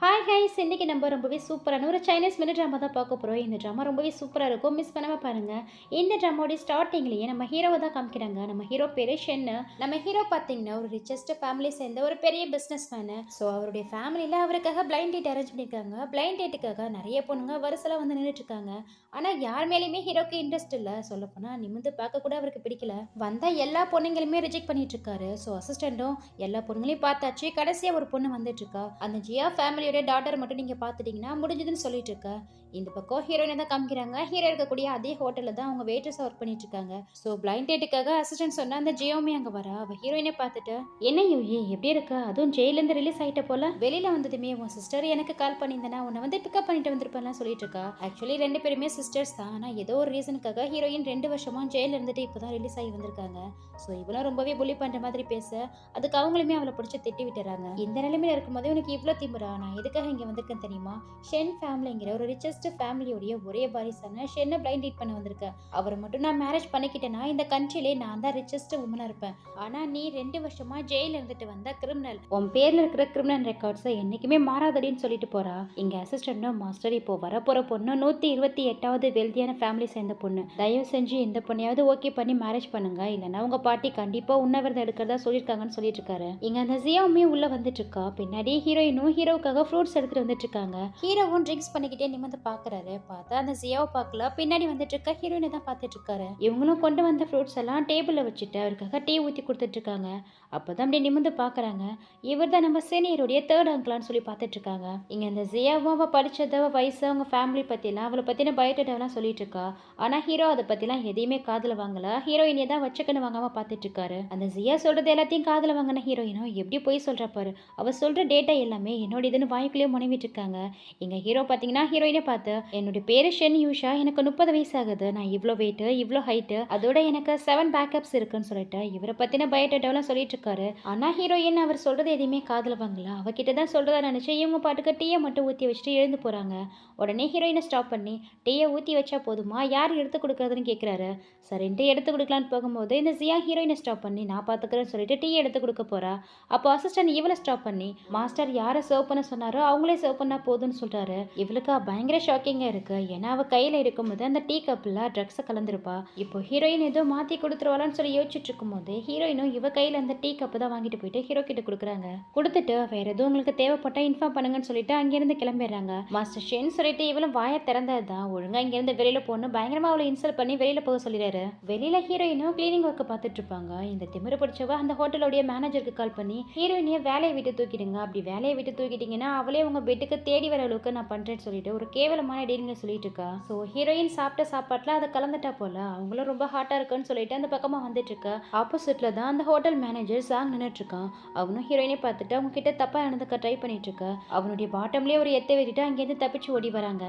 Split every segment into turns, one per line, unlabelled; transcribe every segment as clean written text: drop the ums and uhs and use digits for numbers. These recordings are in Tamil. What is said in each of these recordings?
ஹாய் ஹைஸ் இன்னைக்கு நம்ம ரொம்பவே சூப்பரான ஒரு சைனீஸ் மினி ட்ராமா தான் பார்க்க போகிறோம். இந்த ட்ராமா ரொம்பவே சூப்பராக இருக்கும், மிஸ் பண்ணாமல் பாருங்கள். இந்த ட்ராமாவோடைய ஸ்டார்டிங்லேயே நம்ம ஹீரோவை தான் காமிக்கிறாங்க. நம்ம ஹீரோ பேர் ஷென்னு. நம்ம ஹீரோ பார்த்தீங்கன்னா ஒரு ரிச்சஸ்ட் ஃபேமிலி சேர்ந்த ஒரு பெரிய பிஸ்னஸ் மேனு. ஸோ அவருடைய ஃபேமிலியில் அவருக்காக பிளைண்ட் டேட் அரேஞ்ச் பண்ணியிருக்காங்க. பிளைண்ட் டேட்டுக்காக நிறைய பொண்ணுங்க வரிசையில் வந்து நின்றுட்டு இருக்காங்க. ஆனால் யார் மேலேயுமே ஹீரோக்கு இன்ட்ரெஸ்ட் இல்லை. சொல்லப்போனால் நிமிந்து பார்க்க கூட அவருக்கு பிடிக்கல. வந்த எல்லா பொண்ணுங்களுமே ரிஜெக்ட் பண்ணிட்டு இருக்காரு. ஸோ அசிஸ்டண்ட்டும் எல்லா பொண்ணுங்களையும் பார்த்தாச்சு. கடைசியாக ஒரு பொண்ணு வந்துட்டு இருக்கா. அந்த ஜியா ஃபேமிலியோட டாட்டர் மட்டும் நீங்க பாத்துட்டீங்கன்னா முடிஞ்சதுன்னு சொல்லிட்டு இருக்க. இந்த பக்கம் ஹீரோயினை தான் காமிக்கிறாங்க. ஹீரோ இருக்கக்கூடிய அதே ஹோட்டல்ல தான் அவங்க வெயிட்டர்ஸ் ஒர்க் பண்ணிட்டு இருக்காங்க. ஸோ பிளைண்ட் டேட்டுக்காக அசிஸ்டன்ட் சொன்ன அந்த ஜியோமே அங்க வரா. அவ ஹீரோயினை பார்த்துட்டு என்ன யூஏ எப்படி இருக்க, அதுவும் ஜெயில இருந்து ரிலீஸ் ஆயிட்ட போல. வெளியில வந்ததுமே உன் சிஸ்டர் எனக்கு கால் பண்ணியிருந்தா உன்னை வந்து பிக்கப் பண்ணிட்டு வந்திருப்பேன் சொல்லிட்டு இருக்கா. ஆக்சுவலி ரெண்டு பேருமே சிஸ்டர்ஸ் தான். ஆனா ஏதோ ஒரு ரீசனுக்காக ஹீரோயின் 2 வருஷமா ஜெயில இருந்துட்டு இப்பதான் ரிலீஸ் ஆகி வந்திருக்காங்க. ஸோ இவளும் ரொம்பவே புள்ளி பண்ற மாதிரி பேச அதுக்கு அவங்களுமே அவளை பிடிச்சி திட்டி விட்டுறாங்க. இந்த நிலைமையில இருக்கும்போது உனக்கு இவ்வளவு திமுறா, நான் எதுக்காக இங்க வந்திருக்கேன் தெரியுமா? ஷென் ஃபேமிலிங்கிற ஒரு ரிச்சஸ்ட் ஃபேமிலியோடைய ஒரே வாரிசான ஷென்னை பிளைண்ட் டேட் பண்ண வந்திருக்கேன். அவரை மட்டும் நான் மேரேஜ் பண்ணிக்கிட்டேன்னா இந்த கண்ட்ரிலே நான் தான் ரிச்சஸ்ட் உமனா இருப்பேன். ஆனா நீ 2 வருஷமா ஜெயில இருந்துட்டு வந்த கிரிமினல். உன் பேர்ல இருக்கிற கிரிமினல் ரெக்கார்ட்ஸ் என்னைக்குமே மாறாதடின்னு சொல்லிட்டு போறா. இங்க அசிஸ்டன்டும் மாஸ்டர் இப்போ வரப்போற பொண்ணு 128வது வெல்தியான ஃபேமிலி சேர்ந்த பொண்ணு. தயவு செஞ்சு இந்த பொண்ணையாவது ஓகே பண்ணி மேரேஜ் பண்ணுங்க, இல்லைன்னா உங்க பாட்டி கண்டிப்பா உண்ணவிரதம் எடுக்கிறதா சொல்லியிருக்காங்கன்னு சொல்லிட்டு இருக்காரு. இங்க அந்த ஜியாவுமே உள்ள வந்துட்டு இருக்கா. பின்னாடி ஹீரோயினும் ஹீரோவுக்காக ஃப்ரூட்ஸ் எடுத்துட்டு வந்துட்டு இருக்காங்க. ஹீரோவும் ட்ரிங்க்ஸ் பண்ணிக்கிட்டே நிமிர்ந்து பாக்குறாரு. பார்த்தா அந்த ஜியாவை பார்க்கல. பின்னாடி வந்துட்டு இருக்க ஹீரோயினை தான் பார்த்துட்டு இருக்காரு. இவங்களும் கொண்டு வந்த ஃப்ரூட்ஸ் எல்லாம் டேபிள்ல வச்சுட்டு அவருக்காக டீ ஊத்தி கொடுத்துட்டு இருக்காங்க. அப்பதான் அப்படியே நிமிர்ந்து பாக்குறாங்க. இவர் தான் நம்ம சீனியருடைய தேர்ட் அங்கிளான்னு சொல்லி பார்த்துட்டு இருக்காங்க. இங்க இந்த ஜியாவும் அவ படிச்சத வயசு அவங்க ஃபேமிலி பத்திலாம் அவளை பத்தின பயோடேட்டாவெல்லாம் சொல்லிட்டு இருக்கா. ஆனா ஹீரோ அதை பத்திலாம் எதையுமே காதுல வாங்கல. ஹீரோயினை தான் வச்சுக்கன்னு வாங்காம பார்த்துட்டு இருக்காரு. அந்த ஜியா சொல்றது எல்லாத்தையும் காதுல வாங்கின ஹீரோயினும் எப்படி போய் சொல்றா பாரு. அவ சொல்ற டேட்டா எல்லாமே என்னோட இதுன்னு வாய்க்குள்ளேயே முனைவிட்டு இருக்காங்க. எங்க ஹீரோ பாத்தீங்கன்னா ஹீரோயினை பார்த்து என்னுடைய பேரு ஷென் யூஷா, எனக்கு 30 வயசு ஆகுது, நான் இவ்வளோ வெயிட் இவ்வளோ ஹைட்டு, அதோட எனக்கு 7 பேக்கப்ஸ் இருக்குன்னு சொல்லிட்டு இவரை பத்தின பயோடேட்டாவெல்லாம் சொல்லிட்டு இருக்காரு. ஆனா ஹீரோயின் அவர் சொல்றது எதையுமே காதுல வாங்கல. அவகிட்ட தான் சொல்றதா நினைச்சு இவங்க பாட்டுக்கு டீயை மட்டும் ஊத்தி வச்சுட்டு எழுந்து போறாங்க. உடனே ஹீரோயினை ஸ்டாப் பண்ணி டீயை ஊத்தி வச்சா போதுமா, யார் எடுத்து கொடுக்கறதுன்னு கேட்குறாரு. சரின்ட்டு எடுத்து கொடுக்கலான்னு போகும்போது இந்த ஜியா ஹீரோயினை ஸ்டாப் பண்ணி நான் பார்த்துக்கிறேன்னு சொல்லிட்டு டீ எடுத்து கொடுக்க போறா. அப்போ அசிஸ்டன்ட் இவளை ஸ்டாப் பண்ணி மாஸ்டர் யாரை சர்வ் பண்ண சொன்னாரோ அவங்களே சர்வ் பண்ணா போதும்னு சொல்றாரு. இவளுக்கு பயங்கர ஷாக்கிங்கா இருக்கு. ஏன்னா அவ கையில இருக்கும்போது அந்த டீ கப்ல ட்ரக்ஸை கலந்துருப்பா. இப்போ ஹீரோயின் ஏதோ மாத்தி கொடுத்துருவாளான்னு சொல்லி யோசிச்சுட்டு இருக்கும்போது ஹீரோயினும் இவ கையில அந்த டீ கப்பு தான் வாங்கிட்டு போயிட்டு ஹீரோ கிட்ட கொடுக்குறாங்க. கொடுத்துட்டு வேற எதுவும் உங்களுக்கு தேவைப்பட்டா இன்ஃபார்ம் பண்ணுங்கன்னு சொல்லிட்டு அங்கிருந்து கிளம்பிடுறாங்க. மாஸ்டர் ஷென் சொல்லிட்டு இவளும் வாயை திறந்ததுதான் ஒழுங்கா இங்கிருந்து வெளியில போகணும் பயங்கரமா அவளை இன்சல்ட் பண்ணி வெளியில போக சொல்லிடுறாரு. வெளியில ஹீரோயினும் கிளீனிங் ஒர்க் பார்த்துட்டு இருப்பாங்க. இந்த திமிரு பிடிச்சவ அந்த ஹோட்டலோடைய மேனேஜருக்கு கால் பண்ணி ஹீரோயினிய வேலையை விட்டு தூக்கிடுங்க, அப்படி வேலையை விட்டு தூக்கிட்டீங்கன்னா அவளே உங்க பெட்டுக்கு தேடி வர அளவுக்கு நான் பண்றேன்னு சொல்லிட்டு ஒரு கேவலமான டீலிங்க சொல்லிட்டு இருக்கா. ஸோ ஹீரோயின் சாப்பிட்ட சாப்பாட்டுல அதை கலந்துட்டா போல. அவங்களும் ரொம்ப ஹாட்டா இருக்குன்னு சொல்லிட்டு அந்த பக்கமா வந்துட்டு இருக்கா. ஆப்போசிட்ல தான் அந்த ஹோட்டல் மேனேஜர் சாங் நின்றுட்டு இருக்கான். அவனும் ஹீரோயினை பார்த்துட்டு அவங்க கிட்ட தப்பா நடந்துக்க ட்ரை பண்ணிட்டு இருக்கா. அவனுடைய பாட்டம்லயே ஒரு எத்தை வெட்டிட்டு அங்கேருந்து தப்பிச்சு ஓடி வராங்க.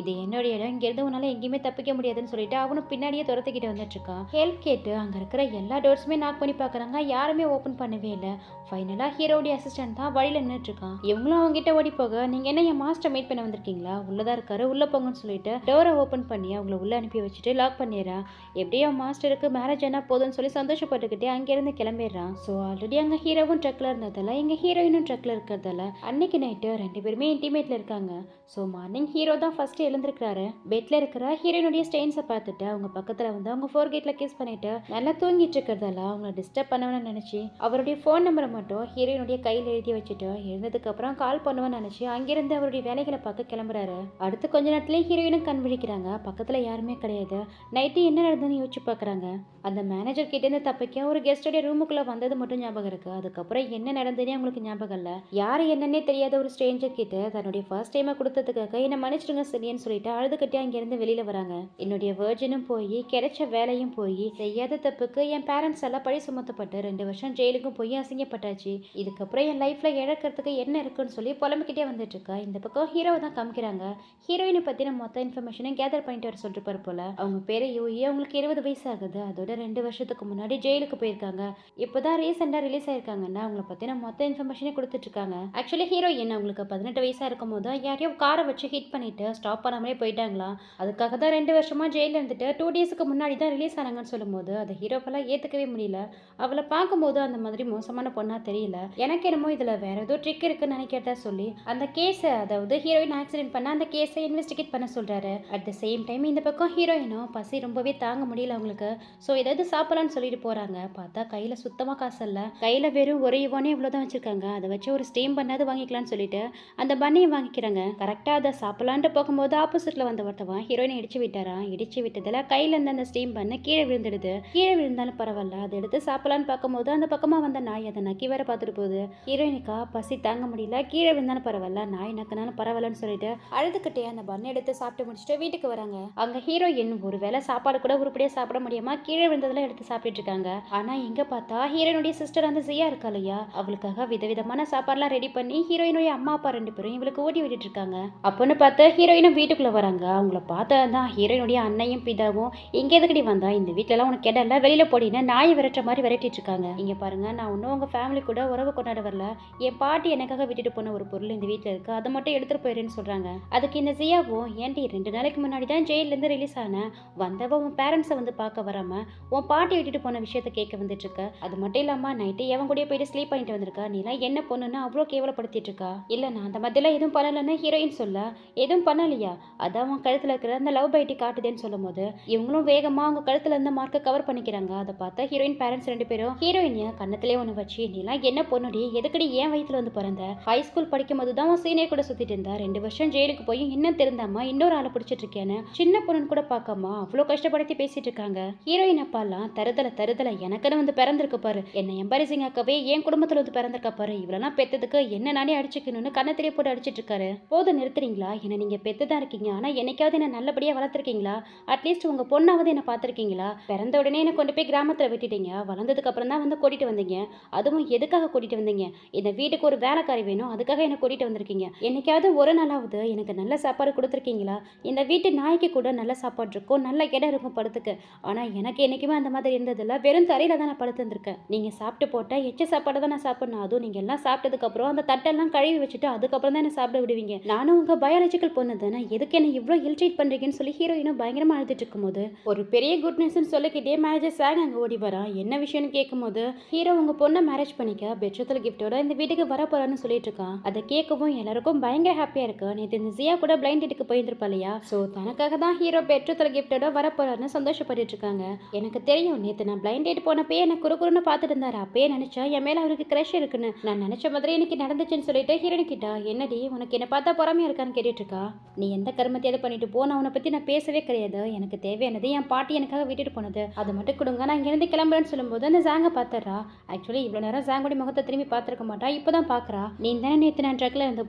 இது என்னுடைய இடம், இங்கிருந்து உன்னால எங்கேயுமே தப்பிக்க முடியாதுன்னு சொல்லிட்டு அவனும் பின்னாடியே துரத்துக்கிட்டு வந்துட்டு இருக்கான். ஹெல்ப் கேட்டு அங்க இருக்கிற எல்லா டோர்ஸுமே நாக் பண்ணி பாக்குறாங்க. யாருமே ஓபன் பண்ணவே இல்லை. ஃபைனலா ஹீரோடைய அசிஸ்டன்ட் தான் வழியில நின்றுட்டு இருக்கான். இவங்களும் அவங்க கிட்ட ஓடி போக நீங்க என்ன என் மாஸ்டர் மீட் பண்ண வந்திருக்கீங்களா, உள்ளதா இருக்காரு உள்ள போங்கன்னு சொல்லிட்டு டோரை ஓபன் பண்ணி அவங்கள உள்ள அனுப்பி வச்சுட்டு லாக் பண்ணிடுறான். எப்படியோ மாஸ்டருக்கு மேரேஜ் என்ன போதும்னு சொல்லி சந்தோஷப்பட்டுக்கிட்டே அங்கிருந்து கிளம்பிடுறான். ஸோ ஆல்ரெடி அங்க ஹீரோவும் ட்ரக்ல இருந்ததால இங்க ஹீரோயினும் ட்ரக்ல இருக்கிறதால அன்னைக்கு நைட்டு 2 பேருமே இன்டிமேட்ல இருக்காங்க. ஸோ மார்னிங் ஹீரோ தான் ஃபர்ஸ்ட் எழுந்திருக்கிறாரு. பெட்ல இருக்கிற ஹீரோயினுடைய ஸ்டெயின்ஸை பார்த்துட்டு அவங்க பக்கத்துல வந்து அவங்க ஃபோர்கேட்ல கிஸ் பண்ணிட்டு நல்லா தூங்கிட்டு இருக்கிறதால அவங்கள டிஸ்டர்ப் பண்ணணும்னு நினைச்சு அவருடைய ஃபோன் நம்பரை மட்டும் ஹீரோயினுடைய கையில் எழுதி வச்சுட்டு எழுந்ததுக்கு அப்புறம் கால் பண்ணுவேன்னு நினைச்சு அங்கிருந்து அவருடைய வேலைகளை பார்க்க கிளம்புறாரு. அடுத்து கொஞ்ச நேரத்திலேயே ஹீரோயினும் கண் விழிக்கிறாங்க. பக்கத்துல யாருமே கிடையாது. நைட்டு என்ன நடந்ததுன்னு யோசிச்சு பாக்குறாங்க. அந்த மேனேஜர் கிட்ட இருந்து தப்பிக்க ஒரு கெஸ்டோடைய ரூமுக்குள்ள வந்தது மட்டும் ஞாபகம் இருக்கு. அதுக்கப்புறம் என்ன நடந்ததுன்னே அவங்களுக்கு ஞாபகம் இல்ல. யாரு என்னன்னே தெரியாத ஒரு ஸ்ட்ரேஞ்சர் கிட்ட தன்னுடைய ஃபர்ஸ்ட் டைமை கொடுத்ததுக்காக என்ன மன்னிச்சிடுங்க சரின்னு சொல்லிட்டு அழுதுகிட்டே அங்கிருந்து வெளியில வராங்க. என்னுடைய வேர்ஜனும் போய் கிடைச்ச வேலையும் போய் செய்யாத தப்புக்கு என் பேரண்ட்ஸ் எல்லாம் பழி சுமத்தப்பட்டு 2 வருஷம் ஜெயிலுக்கும் போய் அசிங்கப்பட்டாச்சு. இதுக்கப்புறம் என் லைஃப்ல இழக்கிறதுக்கு என்ன இருக்குன்னு சொல்லி புலம்பிக்கிட்டே வந்துட்டு இருக்கா. இந்த பக்கம் ஹீரோவை தான் காமிக்கிறாங்க. ஹீரோயினை பத்தின மொத்த இன்ஃபர்மேஷனை கேதர் பண்ணிட்டு வர சொல்லிட்டு போல. அவங்க பேரு யூஇ, அவங்களுக்கு 20 வயசு ஆகுது. அதோட 2 வருஷத்துக்கு முன்னாடி ஜெயிலுக்கு போயிருக்காங்க. இப்போதான் ரீசெண்டா ரிலீஸ் ஆயிருக்காங்கன்னா அவங்கள பத்தின மொத்த இன்ஃபர்மேஷனே கொடுத்துட்டு இருக்காங்க. ஆக்சுவலி ஹீரோயின் அவங்களுக்கு 18 வயசா இருக்கும் போது யாரையோ காரை வச்சு ஹிட் பண்ணிட்டு ஸ்டாப் பண்ணாமலே போயிட்டாங்களா. அதுக்காக தான் 2 வருஷமா ஜெயில இருந்துட்டு 2 டேஸ்க்கு முன்னாடி தான் ரிலீஸ் ஆனாங்கன்னு சொல்லும் போது அதை ஹீரோக்கெல்லாம் ஏத்துக்கவே முடியல. அவளை பார்க்கும்போது அந்த மாதிரி மோசமான பொண்ணா தெரியல. எனக்கு என்னமோ இதுல வேற ஏதோ ட்ரிக் இருக்குன்னு நினைக்கிறதா சொல்லி சொல்லி அந்த கேஸை, அதாவது ஹீரோயின் ஆக்சிடென்ட் பண்ண அந்த கேஸை இன்வெஸ்டிகேட் பண்ண சொல்றாரு. அட் த சேம் டைம் இந்த பக்கம் ஹீரோயினும் பசி ரொம்பவே தாங்க முடியல அவங்களுக்கு. ஸோ ஏதாவது சாப்பிடலான்னு சொல்லிட்டு போறாங்க. பார்த்தா கையில சுத்தமா காசு இல்ல. கையில வெறும் ஒரு யுவானே இவ்வளவுதான் வச்சிருக்காங்க. அதை வச்சு ஒரு ஸ்டீம் பண்ணாது வாங்கிக்கலாம்னு சொல்லிட்டு அந்த பன்னியை வாங்கிக்கிறாங்க. கரெக்டா அதை சாப்பிடலான்ட்டு போகும்போது ஆப்போசிட்ல வந்த ஒருத்தவன் ஹீரோயினை இடிச்சு விட்டாரான். இடிச்சு விட்டதுல கையில இருந்த அந்த ஸ்டீம் பண்ண கீழே விழுந்துடுது. கீழே விழுந்தாலும் பரவாயில்ல, அதை எடுத்து சாப்பிடலான்னு பார்க்கும்போது அந்த பக்கமா வந்த நாய் அதை நக்கி வேற பார்த்துட்டு போகுது. ஹீரோயினுக்கா பசி தாங்க முடியல, கீழே விழுந்தாலும் பரவாயில்ல, நாய் நக்கினாலும் பரவாயில்லன்னு சொல்லிட்டு அழுதுகிட்டே அந்த பண்ணை எடுத்து சாப்பிட்டு முடிச்சுட்டு வீட்டுக்கு வராங்க. அங்க ஹீரோயின் ஒரு வேளை சாப்பாடு கூட உருப்படியா சாப்பிட முடியாம கீழே விழுந்ததெல்லாம் எடுத்து சாப்பிட்டு இருக்காங்க. ஆனா இங்க பார்த்தா ஹீரோயினுடைய சிஸ்டர் அந்த ஜியா இருக்கா இல்லையா, அவளுக்காக விதவிதமான சாப்பாடுலாம் ரெடி பண்ணி ஹீரோயினுடைய அம்மா அப்பா 2 பேரும் இவளுக்கு ஊட்டி விட்டுட்டு இருக்காங்க. அப்போன்னு பார்த்து ஹீரோயினும் வீட்டுக்குள்ள வராங்க. அவங்கள பார்த்தா ஹீரோயினுடைய அண்ணையும் பிதாவும் இங்க எதுக்கடி வந்தா, இந்த வீட்டுல எல்லாம் உனக்கு இடம்ல, வெளியில போடின்னு நாயை விரட்டுற மாதிரி விரட்டிட்டு இருக்காங்க. இங்க பாருங்க, நான் இன்னும் உங்க ஃபேமிலி கூட உறவு கொண்டாட வரல. என் பாட்டி எனக்காக விட்டுட்டு போன ஒரு பொருள் இந்த வீட்டுல இருக்கு, அதை மட்டும் எடுத்துட்டு போயிருன்னு சொல்றாங்க. அதுக்கு இந்த ஜியாவும், ஏன்டி 2 நாளைக்கு முன்னாடி தான் ஜெயில இருந்து ரிலீஸ் ஆன, வந்தவ உன் பேரண்ட்ஸை வந்து பார்க்க வராம உன் பாட்டி விட்டுட்டு போன விஷயத்த கேட்க வந்துட்டு இருக்க. அது மட்டும் இல்லாம நைட்டு எவன் கூட போயிட்டு ஸ்லீப் பண்ணிட்டு வந்திருக்கா, நீலாம் என்ன பொண்ணுன்னு அவ்வளோ கேவலப்படுத்திட்டு இருக்கா. இல்ல நான் அந்த மாதிரிலாம் எதுவும் பண்ணலன்னு ஹீரோயின் சொல்ல, எதுவும் பண்ணலையா, அதான் உன் கழுத்துல இருக்கிற அந்த லவ் பைட்டி காட்டுதேன்னு சொல்லும் போது இவங்களும் வேகமா அவங்க கழுத்துல இருந்த மார்க்கை கவர் பண்ணிக்கிறாங்க. அதை பார்த்தா ஹீரோயின் பேரண்ட்ஸ் 2 பேரும் ஹீரோயினிய கண்ணத்திலே ஒண்ணு வச்சு, நீலாம் என்ன பொண்ணுடி, எதுக்கடி ஏன் வயிற்றுல வந்து பிறந்த, ஹை ஸ்கூல் படிக்கும் போது தான் உன் சீனியர் கூட சுத்திட்டு இருந்தா, 2 வருஷம் ஜெயிலுக்கு போய் இன்னும் திருந்தாம இன்னொரு ஆளை பிடிச்சிட்டு இருக்கேன்னு சின்ன பொண்ணுன்னு கூட பார்க்காம அவ்வளோ கஷ்டப்படுத்தி பேசிட்டு இருக்காங்க. ஹீரோயின் அப்பாலாம் தருதல எனக்குன்னு வந்து பிறந்திருக்கு பாரு, என்ன எம்பாரசிங் ஆக்கவே என் குடும்பத்துல வந்து பிறந்திருக்கா பாரு, இவ்வளவு பெத்ததுக்கு என்ன நானே அடிச்சுக்கணும்னு கண்ணத்திலே போட்டு அடிச்சிட்டு இருக்காரு. போதும் நிறுத்துறீங்களா, என்ன நீங்க பெத்துதான் இருக்கீங்க, ஆனா என்னைக்காவது என்ன நல்லபடியா வளர்த்துருக்கீங்களா, அட்லீஸ்ட் உங்க பொண்ணாவது என்ன பார்த்துருக்கீங்களா, பிறந்த உடனே என்ன கொண்டு போய் கிராமத்துல விட்டுட்டீங்க, வளர்ந்ததுக்கு அப்புறம் தான் வந்து கூட்டிட்டு வந்தீங்க, அதுவும் எதுக்காக கூட்டிட்டு வந்தீங்க, இந்த வீட்டுக்கு ஒரு வேலைக்காரி வேணும் அதுக்காக என்ன கூட்டிட்டு வந்திருக்கீங்க, என்னைக்காவது ஒரு நாளாவது எனக்கு நல்ல சாப்பாடு கொடுத்துருக்கீங்களா, இந்த வீட்டு நாய்க்கு கூட நல்ல சாப்பாடு இருக்கும், நல்ல இடம் இருக்கும் படுத்துக்கு, ஆனா எனக்கு என்னைக்குமே அந்த மாதிரி இருந்ததில்ல, வெறும் தரையில தான் நான் படுத்துருக்கேன். நீங்க சாப்பிட்டு போட்ட எச்ச சாப்பாடு தான் நான் சாப்பிடணும், அதுவும் நீங்க எல்லாம் சாப்பிட்டதுக்கு அப்புறம் அந்த தட்டெல்லாம் கழுவி வச்சுட்டு அதுக்கப்புறம் தான் என்ன சாப்பிட விடுவீங்க, நானும் உங்க பயாலஜிக்கல் பொண்ணு தானே, எதுக்கு என்ன இவ்வளோ இல்ட்ரீட் பண்றீங்கன்னு சொல்லி ஹீரோயினும் பயங்கரமா அழுதுட்டு இருக்கும்போது ஒரு பெரிய குட் நியூஸ்னு சொல்லிக்கிட்டே மேனேஜர் சாங் அங்கே ஓடி வரா. என்ன விஷயம்னு கேட்கும்போது, ஹீரோ உங்க பொண்ணை மேரேஜ் பண்ணிக்க பெட்ரோல் கிஃப்டோட இந்த வீட்டுக்கு வர போறான்னு சொல்லிட்டு இருக்கான். அதை கேட்கவும் எல்லாருக்கும் பயங்கர ஹாப்பியா இருக்கு. நேற்று இந்த ஜியா கூட பிளைண்ட் டேட்டுக்கு போயிருந்திருப்பா இல்லையா, ஸோ தனக்காக தான் ஹீரோ பெட்ரோல் கிஃப்டோட வர போறாருன்னு சந்தோஷப்பட்டு இருக்காங்க. எனக்கு தெரியும், நேற்று நான் பிளைண்ட் டேட் போனப்பே எனக்கு குறுக்குறுன்னு பார்த்துட்டு இருந்தாரு, அப்பயே நினைச்சா என் மேல அவருக்கு கிரஷ் இருக்குன்னு, நான் நினைச்ச மாதிரி எனக்கு நடந்துச்சுன்னு சொல்லிட்டு ஹீரோயின் கிட்ட, என்னடி உனக்கு என்ன பார்த்தா பொறாமையா இருக்கான்னு கேட்டுட்டு இருக்கா. நீ எந்த கர்மத்தையாவது பண்ணிட்டு போ, நான் உன்னை பத்தி நான் பேசவே கிடையாது, எனக்கு தேவையானது என் பாட்டி எனக்காக விட்டுட்டு போனது, அது மட்டும் கொடுங்க, நான் இங்கிருந்து கிளம்புறேன்னு சொல்லும்போது அந்த ஜாங்க பார்த்துறா. ஆக்சுவலி இவ்வளோ நேரம் ஜாங்கோட முகத்தை திரும்பி பார்த்துருக்க மாட்டா, இப்போதான் பார்க்குறா. நீ தானே நேற்று நான் ட்ரக்ல இருந்து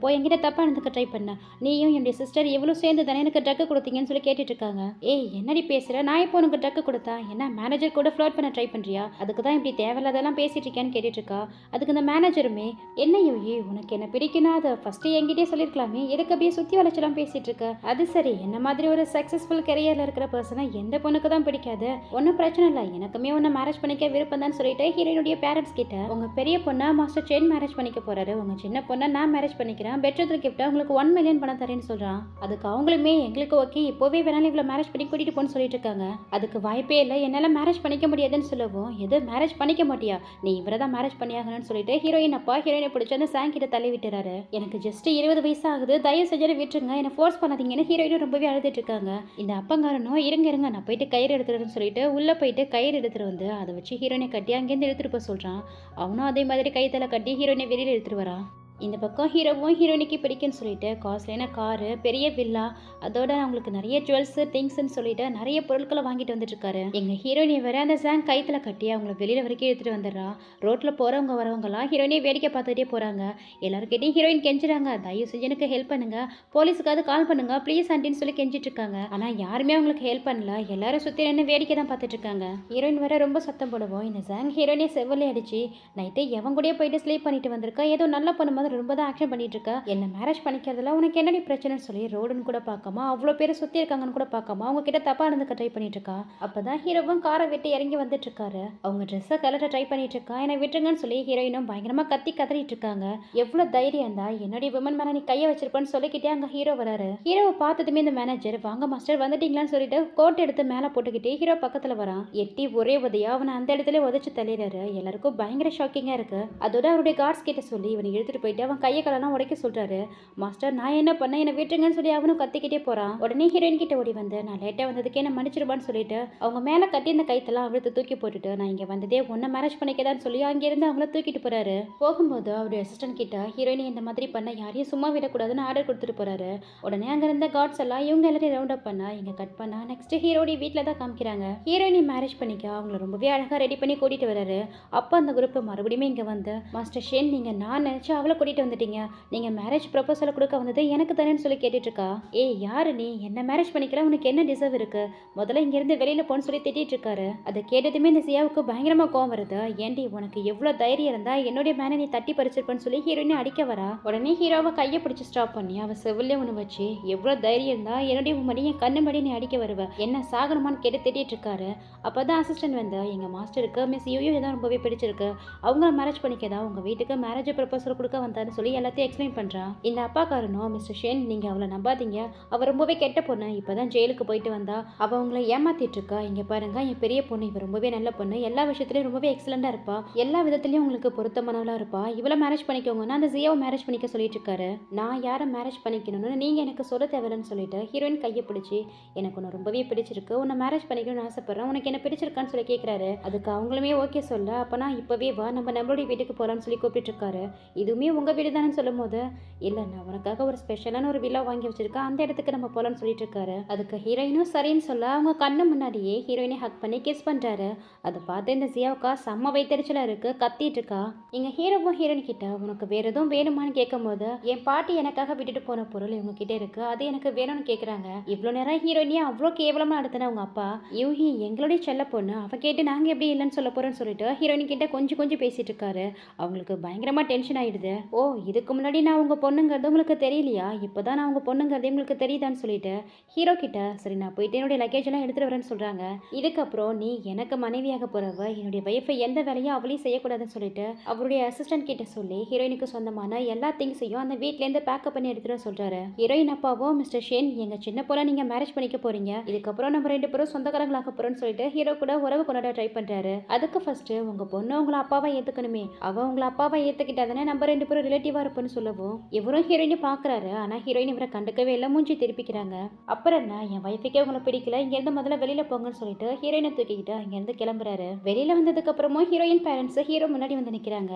போய் என்கிட்ட தப்பா இருந்துக்க ட்ரை பண்ண, நீயும் என்னுடைய சிஸ்டர் எவ்வளோ சேர்ந்து தானே எனக்கு ட்ரக் கொடுத்தீங்கன்னு சொல்லி கேட்டுட்டு இருக்காங்க. ஏய் என்னடி பேசுற, நான் இப்போ உனக்கு ட்ரக் கொடுத்தா என்ன, மேனேஜர் கூட ஃப்ளோட் பண்ண ட்ரை பண்றியா, அதுக்கு தான் இப்படி தேவையில்லாதெல்லாம் பேசிட்டு இருக்கேன்னு கேட்டுட்டு இருக்கா. அதுக்கு இந்த மேனேஜருமே, என்ன யோகி உனக்கு என்ன பிடிக்கணும், அதை ஃபர்ஸ்ட் என்கிட்டே சொல்லியிருக்கலாமே, எதுக்கு அப்படியே சுற்றி வளைச்சலாம் பேசிட்டு இருக்க. அது சரி, என்ன மாதிரி ஒரு சக்ஸஸ்ஃபுல் கரியர்ல இருக்கிற பர்சனை எந்த பொண்ணுக்கு தான் பிடிக்காது, ஒன்றும் பிரச்சனை இல்லை, எனக்குமே ஒன்று மேரேஜ் பண்ணிக்க விருப்பம் தான் சொல்லிட்டு ஹீரோயினுடைய பேரண்ட்ஸ் கிட்ட, உங்க பெரிய பொண்ணை மாஸ்டர் செயின் மேரேஜ் பண்ணிக்க போறாரு, உங்க சின்ன பொண்ணை நான் மேரேஜ் பண்ணிக்கிறேன், பெட்ரோல் கிஃப்ட் உங்களுக்கு 1 மில்லியன் பணம் தரேன்னு சொல்றான். அதுக்கு அவங்களுமே எங்களுக்கு ஓகே, இப்போவே வேணாலும் இவ்வளோ மேரேஜ் பண்ணி கூட்டிட்டு போன்னு சொல்லிட்டு இருக்காங்க. அதுக்கு வாய்ப்பே இல்லை, என்னால் மேரேஜ் பண்ணிக்க முடியாதுன்னு சொல்லவும், எது மேரேஜ் பண்ணிக்க மாட்டியா, நீ இவரை தான் மேரேஜ் பண்ணியாகணும்னு சொல்லிட்டு ஹீரோயின் அப்பா ஹீரோயினை பிடிச்சி அந்த சாங் கிட்ட தள்ளி விட்டுறாரு. எனக்கு ஜஸ்ட் 20 வயசு ஆகுது, தயவு செஞ்சு விட்டுருங்க, என்ன ஃபோர்ஸ் பண்ணாதீங்கன்னு ஹீரோயினும் ரொம்பவே அழுதுட்டு இருக்காங்க. இந்த அப்பங்காரனும் இருங்க நான் போயிட்டு கயிறு எடுத்துறேன்னு சொல்லிட்டு உள்ள போயிட்டு கயிறு எடுத்துட்டு வந்து அதை வச்சு ஹீரோயினை கட்டி அங்கேருந்து எடுத்துட்டு போக சொல்றான். அவனும் அதே மாதிரி கைத்தலை கட்டி ஹீரோயினை வெளியில எடுத்துட்டு வரான். இந்த பக்கம் ஹீரோவும் ஹீரோயினுக்கு பிடிக்குன்னு சொல்லிட்டு காஸ்ட்லியான காரு, பெரிய வில்லா, அதோட அவங்களுக்கு நிறைய ஜுவல்ஸ் திங்ஸ்ன்னு சொல்லிட்டு நிறைய பொருட்களை வாங்கிட்டு வந்துட்டு இருக்காரு. எங்க ஹீரோயினை வேற அந்த சாங் கைத்துல கட்டி அவங்கள வெளியில வரைக்கும் எடுத்துட்டு வந்துடுறா. ரோட்ல போறவங்க வரவங்கலாம் ஹீரோயினை வேடிக்கை பார்த்துட்டே போறாங்க. எல்லாருக்கிட்டையும் ஹீரோயின் கெஞ்சுறாங்க, தயவு செஞ்சு எனக்கு ஹெல்ப் பண்ணுங்க, போலீஸுக்காவது கால் பண்ணுங்க ப்ளீஸ் ஆண்டின்னு சொல்லி கெஞ்சிட்டு இருக்காங்க. ஆனா யாருமே அவங்களுக்கு ஹெல்ப் பண்ணல, எல்லாரும் சுத்தி நின்று வேடிக்கை தான் பார்த்துட்டு இருக்காங்க. ஹீரோயின் வேற ரொம்ப சத்தம் போடுவோம். இந்த சாங் ஹீரோயினை செவ்வலே அடிச்சு நைட்டு எவன் கூடயே போயிட்டு ஸ்லீப் பண்ணிட்டு வந்திருக்கா, ஏதோ நல்ல பொண்ணு ரொம்ப தான் ஆக்ஷன் பண்ணிட்டு இருக்கா, என்ன மேரேஜ் பண்ணிக்கிறதுல உனக்கு என்னடி பிரச்சனைன்னு சொல்லி ரோடுன்னு கூட பார்க்காம அவ்வளோ பேர் சுத்தி இருக்காங்கன்னு கூட பார்க்காம அவங்க கிட்ட தப்பா நடந்துக்க ட்ரை பண்ணிட்டு இருக்கா. அப்பதான் ஹீரோவும் காரை விட்டு இறங்கி வந்துட்டு இருக்காரு. அவங்க ட்ரெஸ்ஸை கலட்ட ட்ரை பண்ணிட்டு இருக்கா. என்னை விட்டுருங்கன்னு சொல்லி ஹீரோயினும் பயங்கரமா கதறிட்டு இருக்காங்க. எவ்வளவு தைரியம் தான் என்னுடைய விமன் மேல நீ கையை வச்சிருப்பேன்னு சொல்லிக்கிட்டே அங்க ஹீரோ வராரு. ஹீரோவை பார்த்ததுமே இந்த மேனேஜர், வாங்க மாஸ்டர் வந்துட்டீங்களான்னு சொல்லிட்டு கோட் எடுத்து மேல போட்டுக்கிட்டே ஹீரோ பக்கத்துல வரான். எட்டி ஒரே உதையா அவனை அந்த இடத்துல உதச்சு தள்ளிடுறாரு. எல்லாருக்கும் பயங்கர ஷாக்கிங்கா இருக்கு. அதோட அவருடைய கார்ட்ஸ் கிட்ட சொல்லி இவனை எடுத்துட்டு போயிட்டு போயிட்டு அவன் கையை காலெல்லாம் உடைக்க சொல்கிறாரு. மாஸ்டர் நான் என்ன பண்ணேன், என்னை விட்டுருங்கன்னு சொல்லி அவனும் கத்திக்கிட்டே போகிறான். உடனே ஹீரோயின் கிட்ட ஓடி வந்து நான் லேட்டாக வந்ததுக்கே என்ன மன்னிச்சிருப்பான்னு சொல்லிட்டு அவங்க மேலே கட்டி இந்த கைத்தெல்லாம் அவிழ்த்து தூக்கி போட்டுட்டு நான் இங்கே வந்ததே ஒன்றை மேரேஜ் பண்ணிக்கதான்னு சொல்லி அங்கேருந்து அவங்கள தூக்கிட்டு போகிறாரு. போகும்போது அவருடைய அசிஸ்டன்ட் கிட்ட ஹீரோயினி இந்த மாதிரி பண்ண யாரையும் சும்மா விடக்கூடாதுன்னு ஆர்டர் கொடுத்துட்டு போகிறாரு. உடனே அங்கே இருந்த கார்ட்ஸ் எல்லாம் இவங்க எல்லாரையும் ரவுண்ட் அப் பண்ணா இங்கே கட் பண்ணா நெக்ஸ்ட் ஹீரோடி வீட்டில் தான் காமிக்கிறாங்க. ஹீரோயினி மேரேஜ் பண்ணிக்க அவங்கள ரொம்பவே அழகாக ரெடி பண்ணி கூட்டிகிட்டு வராரு. அப்போ அந்த குரூப் மறுபடியும் இங்கே வந்து மாஸ்டர் ஷேன் நீங்கள் நான் நினச்சி அவளை கூட்டிகிட்டு வந்துட்டீங்க, நீங்கள் மேரேஜ் ப்ரொபோசலை கொடுக்க வந்தது எனக்கு தானேன்னு சொல்லி கேட்டுட்டு இருக்கா. ஏய் யாரு நீ, என்ன மேரேஜ் பண்ணிக்கல, உனக்கு என்ன டிசர்வ் இருக்கு, முதல்ல இங்கேருந்து வெளியில் போன்னு சொல்லி திட்டிட்டு இருக்காரு. அதை கேட்டதுமே இந்த சியாவுக்கு பயங்கரமாக கோவம் வருது. ஏண்டி உனக்கு எவ்வளோ தைரியம் இருந்தா என்னுடைய மேனை நீ தட்டி பறிச்சிருப்பேன்னு சொல்லி ஹீரோயினை அடிக்க வரா. உடனே ஹீரோவை கையை பிடிச்சி ஸ்டாப் பண்ணி அவள் செவிலே ஒன்று வச்சு எவ்வளோ தைரியம் இருந்தா என்னுடைய மடி என் கண்ணு மடி நீ அடிக்க வருவ, என்ன சாகணுமான்னு கேட்டு திட்டிட்டு இருக்காரு. அப்போதான் அசிஸ்டன்ட் வந்து எங்கள் மாஸ்டருக்கு மிஸ் யூ தான் ரொம்பவே பிடிச்சிருக்கு, அவங்கள மேரேஜ் பண்ணிக்கதா உங்கள் வீட்டுக்கு மேரேஜ் ப்ரொபோசல் கொடுக்க வந்தாருன்னு சொல்லி எல்லாத்தையும் எக்ஸ்பிளைன் பண்ணுறான். இந்த அப்பா காரணம் மிஸ்டர் ஷேன், நீங்கள் அவளை நம்பாதீங்க, அவள் ரொம்பவே கெட்ட பொண்ணு, இப்போதான் ஜெயிலுக்கு போயிட்டு வந்தா, அவள் உங்களை ஏமாத்திட்டு இருக்கா. இங்கே பாருங்க என் பெரிய பொண்ணு, இவ ரொம்பவே நல்ல பொண்ணு, எல்லா விஷயத்துலையும் ரொம்பவே எக்ஸலண்டாக இருப்பா, எல்லா விதத்துலையும் உங்களுக்கு பொருத்தமானவளாக இருப்பா, இவளை மேரேஜ் பண்ணிக்கோங்கன்னா அந்த ஜியாவை மேரேஜ் பண்ணிக்க சொல்லிட்டு இருக்காரு. நான் யாரை மேரேஜ் பண்ணிக்கணும்னு நீங்கள் எனக்கு சொல்ல தேவையில்லைன்னு சொல்லிட்டு ஹீரோயின் கையை பிடிச்சி எனக்கு உன்னை ரொம்பவே பிடிச்சிருக்கு, உன்னை மேரேஜ் பண்ணிக்கணும்னு ஆசைப்படுறேன், உனக்கு என்ன பிடிச்சிருக்கான்னு சொல்லி கேட்குறாரு. அதுக்கு அவங்களுமே ஓகே சொல்ல அப்போனா இப்போவே வா நம்மளுடைய வீட்டுக்கு போகலான்னு சொல்லி கூப்பிட்டு இருக்காரு. இதுவுமே உங்கள் வீடு தானே சொல்லும் போது இல்லை நான் உனக்காக ஒரு ஸ்பெஷலான ஒரு வில்லா வாங்கி வச்சிருக்கேன், அந்த இடத்துக்கு நம்ம போகலான்னு சொல்லிட்டு இருக்காரு. அதுக்கு ஹீரோயினும் சரின்னு சொல்ல அவங்க கண்ணு முன்னாடியே ஹீரோயினை ஹக் பண்ணி கிஸ் பண்ணுறாரு. அதை பார்த்து இந்த ஜியாவுக்கா செம்ம வைத்தறிச்சலாக இருக்கு, கத்திட்டு இருக்கா. இங்கே ஹீரோவும் ஹீரோயின் கிட்ட உனக்கு வேற எதுவும் வேணுமான்னு கேட்கும் போது என் பாட்டி எனக்காக விட்டுட்டு போன பொருள் இவங்க கிட்ட இருக்கு, அது எனக்கு வேணும்னு கேட்குறாங்க. இவ்வளோ நேரம் ஹீரோயினியா அவ்வளோ கேவலமாக நடத்தின அவங்க அப்பா யூஹி எங்களுடைய செல்ல பொண்ணு, அவ கேட்டு நாங்கள் எப்படி இல்லைன்னு சொல்ல போறோம்னு சொல்லிட்டு ஹீரோயின் கிட்ட கொஞ்சம் கொஞ்சம் பேசிட்டு இருக்காரு. அவங்களுக்கு பயங்கரமாக டென்ஷன் ஆயிடுது. ஓ இதுக்கு முன்னாடி நான் உங்க பொண்ணுங்கிறது உங்களுக்கு தெரியலையா, இப்போதான் நான் உங்க பொண்ணுங்கிறது உங்களுக்கு தெரியுதான்னு சொல்லிட்டு ஹீரோ கிட்ட சரி நான் போயிட்டு என்னுடைய லக்கேஜ் எல்லாம் எடுத்துட்டு வரேன்னு சொல்றாங்க. இதுக்கப்புறம் நீ எனக்கு மனைவியாக போறவ, என்னுடைய வைஃபை எந்த வேலையும் அவளையும் செய்யக்கூடாதுன்னு சொல்லிட்டு அவருடைய அசிஸ்டன்ட் கிட்ட சொல்லி ஹீரோயினுக்கு சொந்தமான எல்லா திங்ஸையும் அந்த வீட்லேருந்து பேக்கப் பண்ணி எடுத்துட்டு சொல்றாரு. ஹீரோயின் அப்பாவோ மிஸ்டர் ஷேன் எங்க சின்ன போல நீங்க மேரேஜ் பண்ணிக்க போறீங்க, இதுக்கப்புறம் நம்ம ரெண்டு பேரும் சொந்தக்காரங்களாக போறோம்னு சொல்லிட்டு ஹீரோ கூட உறவு கொண்டாட ட்ரை பண்றாரு. அதுக்கு ஃபர்ஸ்ட் உங்க பொண்ணு உங்களை அப்பாவை ஏத்துக்கணுமே, அவ உங்களை அப்பாவை ஏத்துக்கிட்டாதானே நம்ம ரெண்டு பேரும் ரிலேட்டிவா இருப்போம்னு சொல்லவும் இவரும் ஹீரோயினை பாக்குறாரு. ஆனா ஹீரோயின் இவரை கண்டுக்கவே இல்லை, மூஞ்சி திருப்பிக்கிறாங்க. அப்புறம் என்ன என் வைஃபுக்கே உங்களை பிடிக்கல, இங்க இருந்து முதல்ல வெளியில போங்கன்னு சொல்லிட்டு ஹீரோயினை தூக்கிக்கிட்டு அங்க இருந்து கிளம்புறாரு. வெளியில வந்ததுக்கு அப்புறமும் ஹீரோயின் பேரண்ட்ஸ் ஹீரோ முன்னாடி வந்து நிக்கிறாங்க.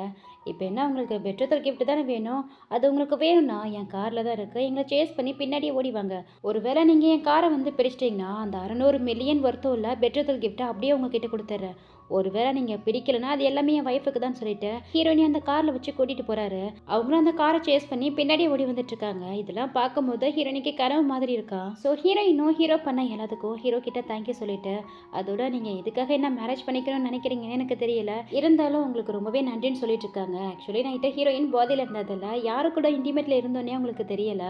இப்போ என்ன உங்களுக்கு பெட்ரோல் கிஃப்ட் தானே வேணும், அது உங்களுக்கு வேணும்னா என் கார்ல தான் இருக்கு, எங்களை சேஸ் பண்ணி பின்னாடியே ஓடிவாங்க, ஒருவேளை நீங்க என் காரை வந்து பிடிச்சிட்டீங்கன்னா அந்த 600 மில்லியன் வருத்தம் உள்ள பெட்ரோல் கிஃப்ட் அப்படியே உங்ககிட்ட கொடுத்துட்றேன், ஒருவேளை நீங்கள் பிடிக்கலன்னா அது எல்லாமே என் வைஃபுக்கு தான் சொல்லிட்டு ஹீரோயினி அந்த காரில் வச்சு கூட்டிகிட்டு போகிறாரு. அவங்களும் அந்த காரை சேஸ் பண்ணி பின்னாடியே ஓடி வந்துட்டு இருக்காங்க. இதெல்லாம் பார்க்கும்போது ஹீரோயினிக்கு கனவு மாதிரி இருக்கா. ஸோ ஹீரோயினும் ஹீரோ பண்ண எல்லாத்துக்கும் ஹீரோ கிட்ட தேங்க்யூ சொல்லிட்டு அதோட நீங்கள் எதுக்காக என்ன மேரேஜ் பண்ணிக்கணும்னு நினைக்கிறீங்கன்னு எனக்கு தெரியல, இருந்தாலும் உங்களுக்கு ரொம்பவே நன்றின்னு சொல்லிட்டு இருக்காங்க. ஆக்சுவலி நைட்டு ஹீரோயின் பாதியில் இருந்ததில்ல, யாரு கூட இன்டிமேட்டில் இருந்தோன்னே அவங்களுக்கு தெரியல.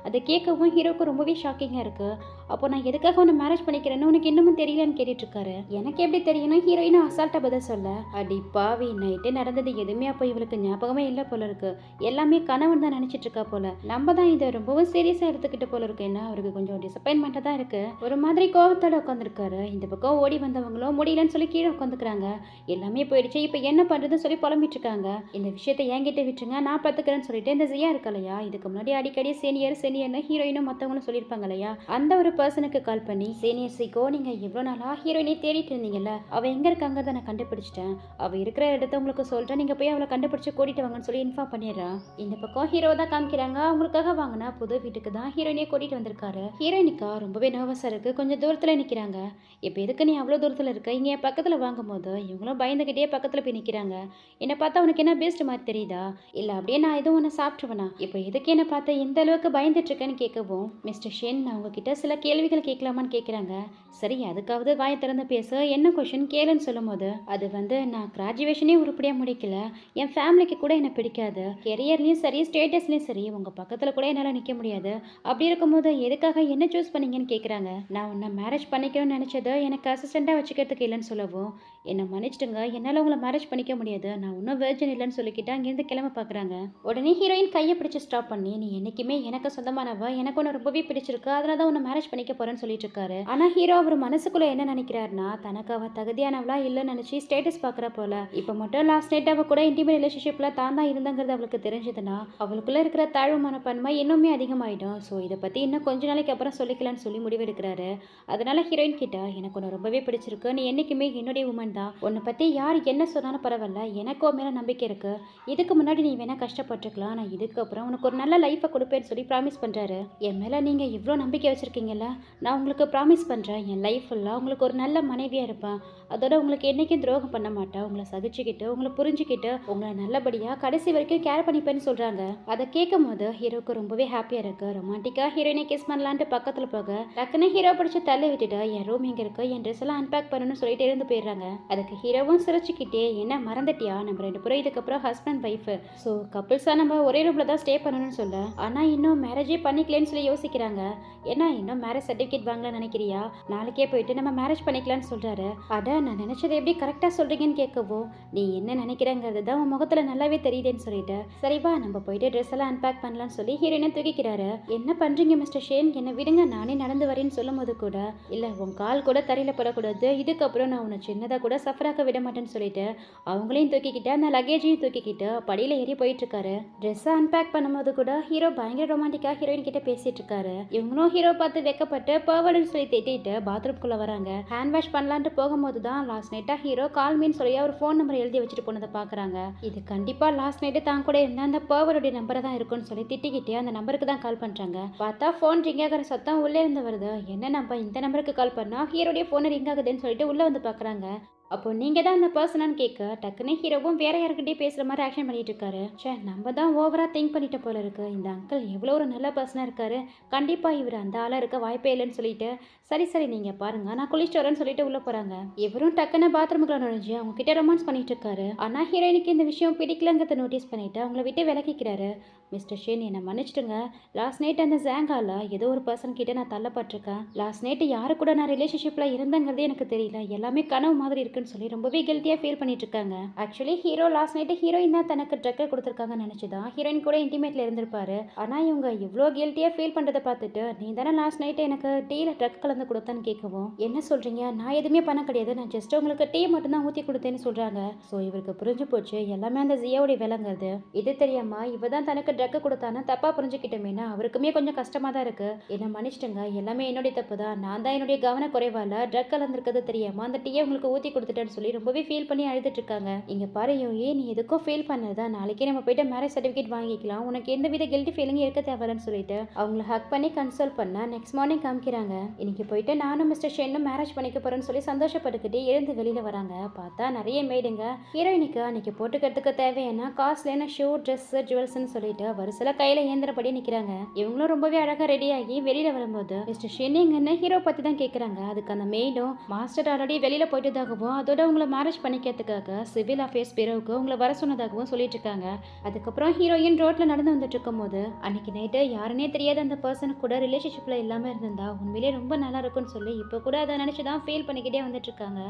அதை கேட்கவும் ஹீரோக்கு ரொம்பவே ஷாக்கிங்காக இருக்குது. அப்போ நான் எதுக்காக ஒன்று மேரேஜ் பண்ணிக்கிறேன்னு உனக்கு இன்னமும் தெரியலன்னு கேட்டுட்டு இருக்காரு. எனக்கு எப்படி தெரியணும், ஹீரோயினும் அசால்ட்டா பதில் சொல்ல. அடி பாவி, நைட்டே நடந்தது எதுவுமே அப்போ இவளுக்கு ஞாபகமே இல்லை போல இருக்கு, எல்லாமே கனவுன்னு தான் நினைச்சிட்டு இருக்கா போல, நம்ம தான் இதை ரொம்பவும் சீரியஸா எடுத்துக்கிட்டு போல இருக்கு. என்ன அவருக்கு கொஞ்சம் டிசப்பாயின்மெண்டா தான் இருக்கு, ஒரு மாதிரி கோவத்தோட உட்காந்துருக்காரு. இந்த பக்கம் ஓடி வந்தவங்களும் முடியலன்னு சொல்லி கீழே உட்காந்துக்கிறாங்க. எல்லாமே போயிடுச்சு, இப்போ என்ன பண்றதுன்னு சொல்லி புலம்பிட்டு இருக்காங்க. இந்த விஷயத்தை என்கிட்ட விட்டுருங்க, நான் பார்த்துக்கிறேன்னு சொல்லிட்டு இந்த ஜியா இருக்கா இல்லையா, இதுக்கு முன்னாடி அடிக்கடி சீனியர்னு ஹீரோயினும் மற்றவங்களும் சொல்லியிருப்பாங்க இல்லையா, அந்த ஒரு பர்சனுக்கு கால் பண்ணி சீனியர் சிக்கோ நீங்க இவ்வளோ நாளா ஹீரோயினை தேடிட்டு இருந்தீங்கல்ல, அவ எங்க இருக்காங்க நான் கண்டுபிடிச்சிட்டேன், அவ இருக்கிற இடத்த உங்களுக்கு சொல்றேன், நீங்க போய் அவளை கண்டுபிடிச்சு கூட்டிட்டு வாங்கன்னு சொல்லி இன்ஃபார்ம் பண்ணிடுறான். இந்த பக்கம் ஹீரோ தான் காமிக்கிறாங்க. அவங்களுக்காக வாங்கினா புது வீட்டுக்கு தான் ஹீரோயினே கூட்டிட்டு வந்திருக்காரு. ஹீரோயினுக்கா ரொம்பவே நர்வஸா இருக்கு, கொஞ்சம் தூரத்துல நிக்கிறாங்க. இப்ப எதுக்கு நீ அவ்வளவு தூரத்துல இருக்க, இங்க என் பக்கத்துல வாங்கும் போது இவங்களும் பயந்துகிட்டே பக்கத்துல போய் நிக்கிறாங்க. என்ன பார்த்தா உனக்கு என்ன பெஸ்ட் மாதிரி தெரியுதா, இல்ல அப்படியே நான் எதுவும் ஒன்று சாப்பிட்டுவனா, இப்போ எதுக்கு என்ன பார்த்தா எந்த அளவுக்கு பயந்துட்டு இருக்கேன்னு கேட்கவும் மிஸ்டர் ஷென் நான் உங்ககிட்ட சில கேள்விகள் கேட்கலாமான்னு கேட்குறாங்க. சரி அதுக்காவது வாயை திறந்து பேச, என்ன கொஷின் கேளுன்னு சொல்லும் போது அது நான் கிராஜுவேஷனே உருப்படியாக முடிக்கல, என் ஃபேமிலிக்கு கூட என்னை பிடிக்காது, கெரியர்லேயும் சரி ஸ்டேட்டஸ்லேயும் சரி உங்கள் பக்கத்தில் கூட என்னால் நிற்க முடியாது, அப்படி இருக்கும்போது எதுக்காக என்ன சூஸ் பண்ணீங்கன்னு கேட்குறாங்க. நான் உன்னை மேரேஜ் பண்ணிக்கணும்னு நினச்சது எனக்கு அசிஸ்டண்ட்டாக வச்சுக்கிறதுக்கு இல்லைன்னு சொல்லவும் என்னை மன்னிச்சிடுங்க, என்னால் உங்களை மேரேஜ் பண்ணிக்க முடியாது, நான் இன்னும் வெர்ஜின் இல்லைன்னு சொல்லிக்கிட்டு அங்கேருந்து கிளம்ப பார்க்குறாங்க. உடனே ஹீரோயின் கையை பிடிச்சி ஸ்டாப் பண்ணி, நீ என்றைக்குமே எனக்கு சொந்தமானவ, எனக்கு ஒன்று ரொம்பவே பிடிச்சிருக்கு, அதனால தான் உன்னை மேரேஜ் பண்ணிக்க போகிறேன்னு சொல்லிட்டு இருக்காரு. ஆனால் ஹீரோ அவர் மனசுக்குள்ளே என்ன நினைக்கிறாருன்னா, தனக்கு அவள் தகுதியானவளா இல்லைன்னு நினச்சி ஸ்டேட்டஸ் பார்க்குற போல. இப்போ மட்டும் லாஸ்ட் நைட் அவள் கூட இன்டிமேட் ரிலேஷன்ஷிப்பில் தான் தான் இருந்தங்கிறது அவளுக்கு தெரிஞ்சதுன்னா அவளுக்குள்ளே இருக்கிற தாழ்வு மனப்பான்மை இன்னுமே அதிகமாயிடும். ஸோ இதை பற்றி இன்னும் கொஞ்ச நாளைக்கு அப்புறம் சொல்லிக்கலான்னு சொல்லி முடிவெடுக்கிறாரு. அதனால ஹீரோயின் கிட்ட, எனக்கு உன்னை ரொம்பவே பிடிச்சிருக்கு, நீ என்றைக்குமே என்னுடைய உமன் தான், உன்னை பற்றி யார் என்ன சொன்னாலும் பரவாயில்ல, எனக்கு உன் மேலே நம்பிக்கை இருக்குது, இதுக்கு முன்னாடி நீ வேணால் கஷ்டப்பட்டுருக்கலாம், நான் இதுக்கப்புறம் உனக்கு ஒரு நல்ல லைஃப்பை கொடுப்பேன்னு சொல்லி ப்ராமிஸ் பண்ணுறாரு. என் மேலே நீங்கள் இவ்வளோ நம்பிக்கை வச்சுருக்கீங்கல்ல, நான் உங்களுக்கு ப்ராமிஸ் பண்ணுறேன், என் லைஃப் ஃபுல்லாக உங்களுக்கு ஒரு நல்ல மனைவியாக இருப்பேன், அதோட உங்களுக்கு என்றைக்கும் துரோகம் பண்ண மாட்டேன், உங்களை சகிச்சுக்கிட்டு உங்களை புரிஞ்சுக்கிட்டு உங்களை நல்லபடியாக கடைசி வரைக்கும் கேர் பண்ணிப்பேன்னு சொல்கிறாங்க. அதை கேட்கும் போது ஹீரோக்கு ரொம்பவே ஹாப்பியாக இருக்குது. ரொமான்டிக்காக ஹீரோயினை கிஸ் பண்ணலான்ட்டு பக்கத்தில் போக டக்குன்னு ஹீரோ பிடிச்சி தள்ளி விட்டுட்டு, என் ரூம் எங்கே இருக்குது, என் ட்ரெஸ் எல்லாம் அன்பேக் பண்ணணும்னு சொல்லிட்டு இருந்து போயிடுறாங்க. அதுக்கு ஹீரோவும் சிரிச்சுக்கிட்டே, என்ன மறந்துட்டியா, நம்ம 2 பேரும் இதுக்கப்புறம் ஹஸ்பண்ட் ஒய்ஃபு, ஸோ கப்பிள்ஸாக நம்ம ஒரே ரூமில் தான் ஸ்டே பண்ணணும்னு சொல்ல, ஆனால் இன்னும் மேரேஜே பண்ணிக்கலன்னு சொல்லி யோசிக்கிறாங்க. ஏன்னா இன்னும் மேரேஜ் சர்டிஃபிகேட் வாங்கலாம்னு நினைக்கிறியா, நாளைக்கே போயிட்டு நம்ம மேரேஜ் பண்ணிக்கலாம்னு சொல்கிறாரு. அட நான் நினச்சதை எப்படி கரெக்டாக சொல்கிறீங்கன்னு கேட்கவும், நீ என்ன நினைக்கிறேங்கிறது தான் உன் முகத்தில் நல்லாவே தெரியுதுன்னு சொல்லிட்டு, சரிவா நம்ம போயிட்டு ட்ரெஸ் எல்லாம் அன்பேக் பண்ணலான்னு சொல்லி ஹீரோயினை தூக்கிக்கிறாரு. என்ன பண்ணுறீங்க மிஸ்டர் ஷேன், என்னை விடுங்க, நானே நடந்து வரேன்னு சொல்லும் போது கூட, இல்லை உன் கால் கூட தரையில் படக்கூடாது, இதுக்கப்புறம் நான் உன்னை சின்னதாக கூட சஃபராக்க விட மாட்டேன்னு சொல்லிட்டு அவங்களையும் தூக்கிக்கிட்டு அந்த லக்கேஜையும் தூக்கிக்கிட்டு படியில் ஏறி போயிட்டு இருக்காரு. ட்ரெஸ்ஸை அன்பேக் பண்ணும்போது கூட ஹீரோ பயங்கர ரொமான்டிக்காக ஹீரோயின் கிட்ட பேசிட்டு இருக்காரு. இவங்களும் ஹீரோ பார்த்து வெக்கப்பட்டு பர்வர்டுன்னு சொல்லி திட்டிட்டு பாத்ரூம்குள்ளே வராங்க. ஹேண்ட் வாஷ் பண்ணலான்ட்டு போகும்போது தான் லாஸ்ட் நைட்டாக ஹீரோ கால் மீன் சொல்லி அவர் ஃபோன் நம்பர் எழுதி வச்சுட்டு போனதை பார்க்குறாங்க. இது கண்டிப்பாக லாஸ்ட் நைட்டு தான் கூட இருந்த அந்த பர்வருடைய நம்பரை தான் இருக்குன்னு சொல்லி திட்டிக்கிட்டே அந்த நம்பருக்கு தான் கால் பண்ணுறாங்க. பார்த்தா ஃபோன் ரிங் ஆகிற சத்தம் உள்ளே இருந்து வருது. என்ன நம்ம இந்த நம்பருக்கு கால் பண்ணால் ஹீரோடைய ஃபோனை ரிங் ஆகுதுன்னு சொல்லிட்டு உள்ளே வந்து பார்க்குறாங்க. அப்போ நீங்கள் தான் அந்த பர்சனான்னு கேட்க டக்குன்னு ஹீரோவும் வேற யாருக்கிட்டே பேசுகிற மாதிரி ஆக்ஷன் பண்ணிட்டு இருக்காரு. சே நம்ம தான் ஓவராக திங்க் பண்ணிட்ட போல இருக்கு, இந்த அங்கிள் எவ்வளோ ஒரு நல்ல பர்சனாக இருக்காரு, கண்டிப்பாக இவர் அந்த ஆளாக இருக்க வாய்ப்பே இல்லைன்னு சொல்லிட்டு, சரி சரி நீங்கள் பாருங்க நான் குளிச்சுட்டு வரேன்னு சொல்லிட்டு உள்ளே போகிறாங்க. இவரும் டக்குன்னு பாத்ரூமுக்குள்ள நுழைஞ்சு அவங்க கிட்ட ரொமான்ஸ் பண்ணிட்டு இருக்காரு. ஆனால் ஹீரோயினுக்கு இந்த விஷயம் பிடிக்கலங்கிறத நோட்டீஸ் பண்ணிட்டு அவங்கள விட்டு விலகிக்கிறாரு. மிஸ்டர் ஷேன் என்னை மன்னிச்சிடுங்க, லாஸ்ட் நைட் அந்த ஜாங்கால ஏதோ ஒரு பர்சன் கிட்ட நான் தள்ளப்பட்டிருக்கேன், லாஸ்ட் நைட்டு யாரு கூட நான் ரிலேஷன்ஷிப்பில் இருந்தங்கிறதே எனக்கு தெரியல, எல்லாமே கனவு மாதிரி இருக்குன்னு சொல்லி ரொம்பவே கில்ட்டியாக ஃபீல் பண்ணிட்டு இருக்காங்க. Actually hero last night heroine தான் தனக்கு ட்ரக்கை கொடுத்துருக்காங்கன்னு நினச்சிதான் ஹீரோயின் கூட இன்டிமேட்ல இருந்திருப்பாரு. ஆனால் இவங்க இவ்வளோ கில்ட்டியாக ஃபீல் பண்ணுறதை பார்த்துட்டு, நீ தானே லாஸ்ட் நைட்டு எனக்கு டீயில் ட்ரக் கலந்து கொடுத்தான்னு கேட்கவும், என்ன சொல்கிறீங்க, நான் எதுவுமே பண்ண கிடையாது, நான் ஜஸ்ட் உங்களுக்கு டீ மட்டும் தான் ஊற்றி கொடுத்தேன்னு சொல்கிறாங்க. ஸோ இவருக்கு புரிஞ்சு போச்சு எல்லாமே அந்த ஜியாவுடைய விலங்குறது. இது தெரியாம இவ தான் தனக்கு ட்ரக்கு கொடுத்தான்னு தப்பாக புரிஞ்சுக்கிட்டோமேனா அவருக்குமே கொஞ்சம் கஷ்டமாக தான் இருக்குது. என்ன மன்னிச்சிட்டுங்க, எல்லாமே என்னுடைய தப்பு தான், நான் தான் என்னுடைய கவன குறைவால் ட்ரக் கலந்துருக்கிறது தெரியாமல் அந்த டீயை உங்களுக்கு ஊற்றி கொடுத்துட்டேன்னு சொல்லி ரொம்பவே ஃபீல் பண்ணி அழுதுட்டு இருக்காங்க. இங்கே பாரு யோகி, நீ எதுக்கும் ஃபீல் பண்ணதா, நாளைக்கே நம்ம போயிட்டு மேரேஜ் சர்டிஃபிகேட் வாங்கிக்கலாம், உனக்கு எந்த வித கில்ட்டி ஃபீலிங் இருக்க தேவையில்லைன்னு சொல்லிட்டு அவங்கள ஹக் பண்ணி கன்சல்ட் பண்ண நெக்ஸ்ட் மார்னிங் காமிக்கிறாங்க. இன்னைக்கு போயிட்டு நானும் மிஸ்டர் ஷேனும் மேரேஜ் பண்ணிக்க போறேன்னு சொல்லி சந்தோஷப்பட்டுக்கிட்டே எழுந்து வெளியில் வராங்க. பார்த்தா நிறைய மேடுங்க ஹீரோயினுக்கு அன்னைக்கு போட்டுக்கிறதுக்கு தேவையான காஸ்ட்லியான ஷூ, ட்ரெஸ், ஜுவல்ஸ்ன்னு சொல்லிட்டு வரிசையில் கையில் ஏந்திரபடி நிற்கிறாங்க. இவங்களும் ரொம்பவே அழகாக ரெடியாகி வெளியில் வரும்போது மிஸ்டர் ஷேனிங்கன்னு ஹீரோ பற்றி தான் கேட்குறாங்க. அதுக்கு அந்த மெய்டும் மாஸ்டர் ஆல்ரெடி வெளியில் போயிட்டதாகவும் அதோட உங்களை மேரேஜ் பண்ணிக்கிறதுக்காக சிவில் அஃபேர்ஸ் பிறவுக்கு உங்களை வர சொன்னதாகவும் சொல்லிட்டு இருக்காங்க. அதுக்கப்புறம் ஹீரோயின் ரோட்ல நடந்து வந்துட்டு இருக்கும் போது, அன்னைக்கு நைட்டு யாருன்னே தெரியாத அந்த பர்சன் கூட ரிலேஷன்ஷிப்ல இல்லாமல் இருந்திருந்தா உண்மையிலேயே ரொம்ப நல்லா இருக்கும்னு சொல்லி இப்போ கூட அதை நினச்சி தான் ஃபீல் பண்ணிக்கிட்டே வந்துட்டு இருக்காங்க.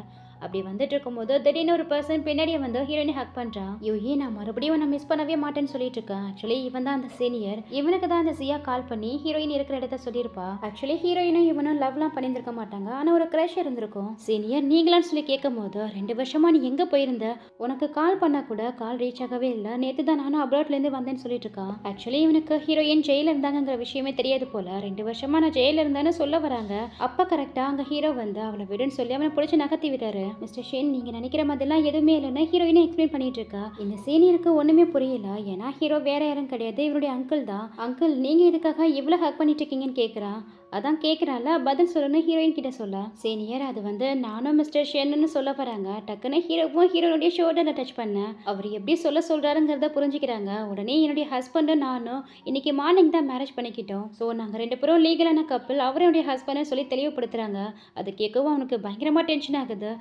அப்படி வந்துட்டு இருக்கும்போது திடீர்னு ஒரு பர்சன் பின்னாடியே வந்து ஹீரோயினை ஹக் பண்ணுறான். யோகி நான் மறுபடியும் உன்னை மிஸ் பண்ணவே மாட்டேன்னு சொல்லிட்டு இருக்கேன். ஆக்சுவலி இவன் தான் அந்த சீனியர், இவனுக்கு தான் அந்த சியா கால் பண்ணி ஹீரோயின் இருக்கிற இடத்த சொல்லியிருப்பா. ஆக்சுவலி ஹீரோயினும் இவனும் லவ்லாம் பண்ணியிருக்க மாட்டாங்க, ஆனால் ஒரு க்ரஷ் இருந்திருக்கும். சீனியர் நீங்களான்னு சொல்லி கேட்கும் போது, 2 வருஷமா நீ எங்கே போயிருந்த, உனக்கு கால் பண்ணால் கூட கால் ரீச் ஆகவே இல்லை, நேற்று தான் நானும் அப்ராட்லேருந்து வந்தேன்னு சொல்லிட்டு இருக்கான். ஆக்சுவலி இவனுக்கு ஹீரோயின் ஜெயிலில் இருந்தாங்கிற விஷயமே தெரியாது போல. 2 வருஷமா நான் ஜெயிலில் இருந்தேன்னு சொல்ல வராங்க. அப்போ கரெக்டாக அங்கே ஹீரோ வந்து அவளை விடுன்னு சொல்லி அவனை பிடிச்சி நகர்த்தி விட்டாரு. மிஸ்டர் ஷேன் நீங்க நினைக்கிற மாதிரிலாம் எதுவுமே இல்லைன்னு ஹீரோயினை எக்ஸ்பிளைன் பண்ணிட்டு இருக்கா. இந்த சீனியருக்கு ஒண்ணுமே புரியல. ஏன்னா ஹீரோ வேற யாரும் கிடையாது, இவருடைய அங்கிள் தான். அங்கிள் நீங்க இதுக்காக இவ்வளவு ஹக் பண்ணிட்டு இருக்கீங்கன்னு கேட்குறா. அதான் கேட்குறான்ல, பதில் சொல்லணும் ஹீரோயின் கிட்ட சொல்ல. சீனியர் அது வந்து நானும் மிஸ்டர் ஷேன்னு சொல்ல வராங்க. டக்குன்னு ஹீரோவும் ஹீரோனுடைய ஷோல்டரில் டச் பண்ண அவர் எப்படி சொல்கிறாருங்கிறத புரிஞ்சுக்கிறாங்க. உடனே என்னுடைய ஹஸ்பண்டும் நானும் இன்னைக்கு மார்னிங் தான் மேரேஜ் பண்ணிக்கிட்டோம். ஸோ நாங்கள் 2 பேரும் லீகலான கப்பல், அவர் என்னுடைய ஹஸ்பண்ட் சொல்லி தெளிவுபடுத்துறாங்க. அது கேட்கவும் அவனுக்கு பயங்கரமாக டென்ஷன் ஆகுது.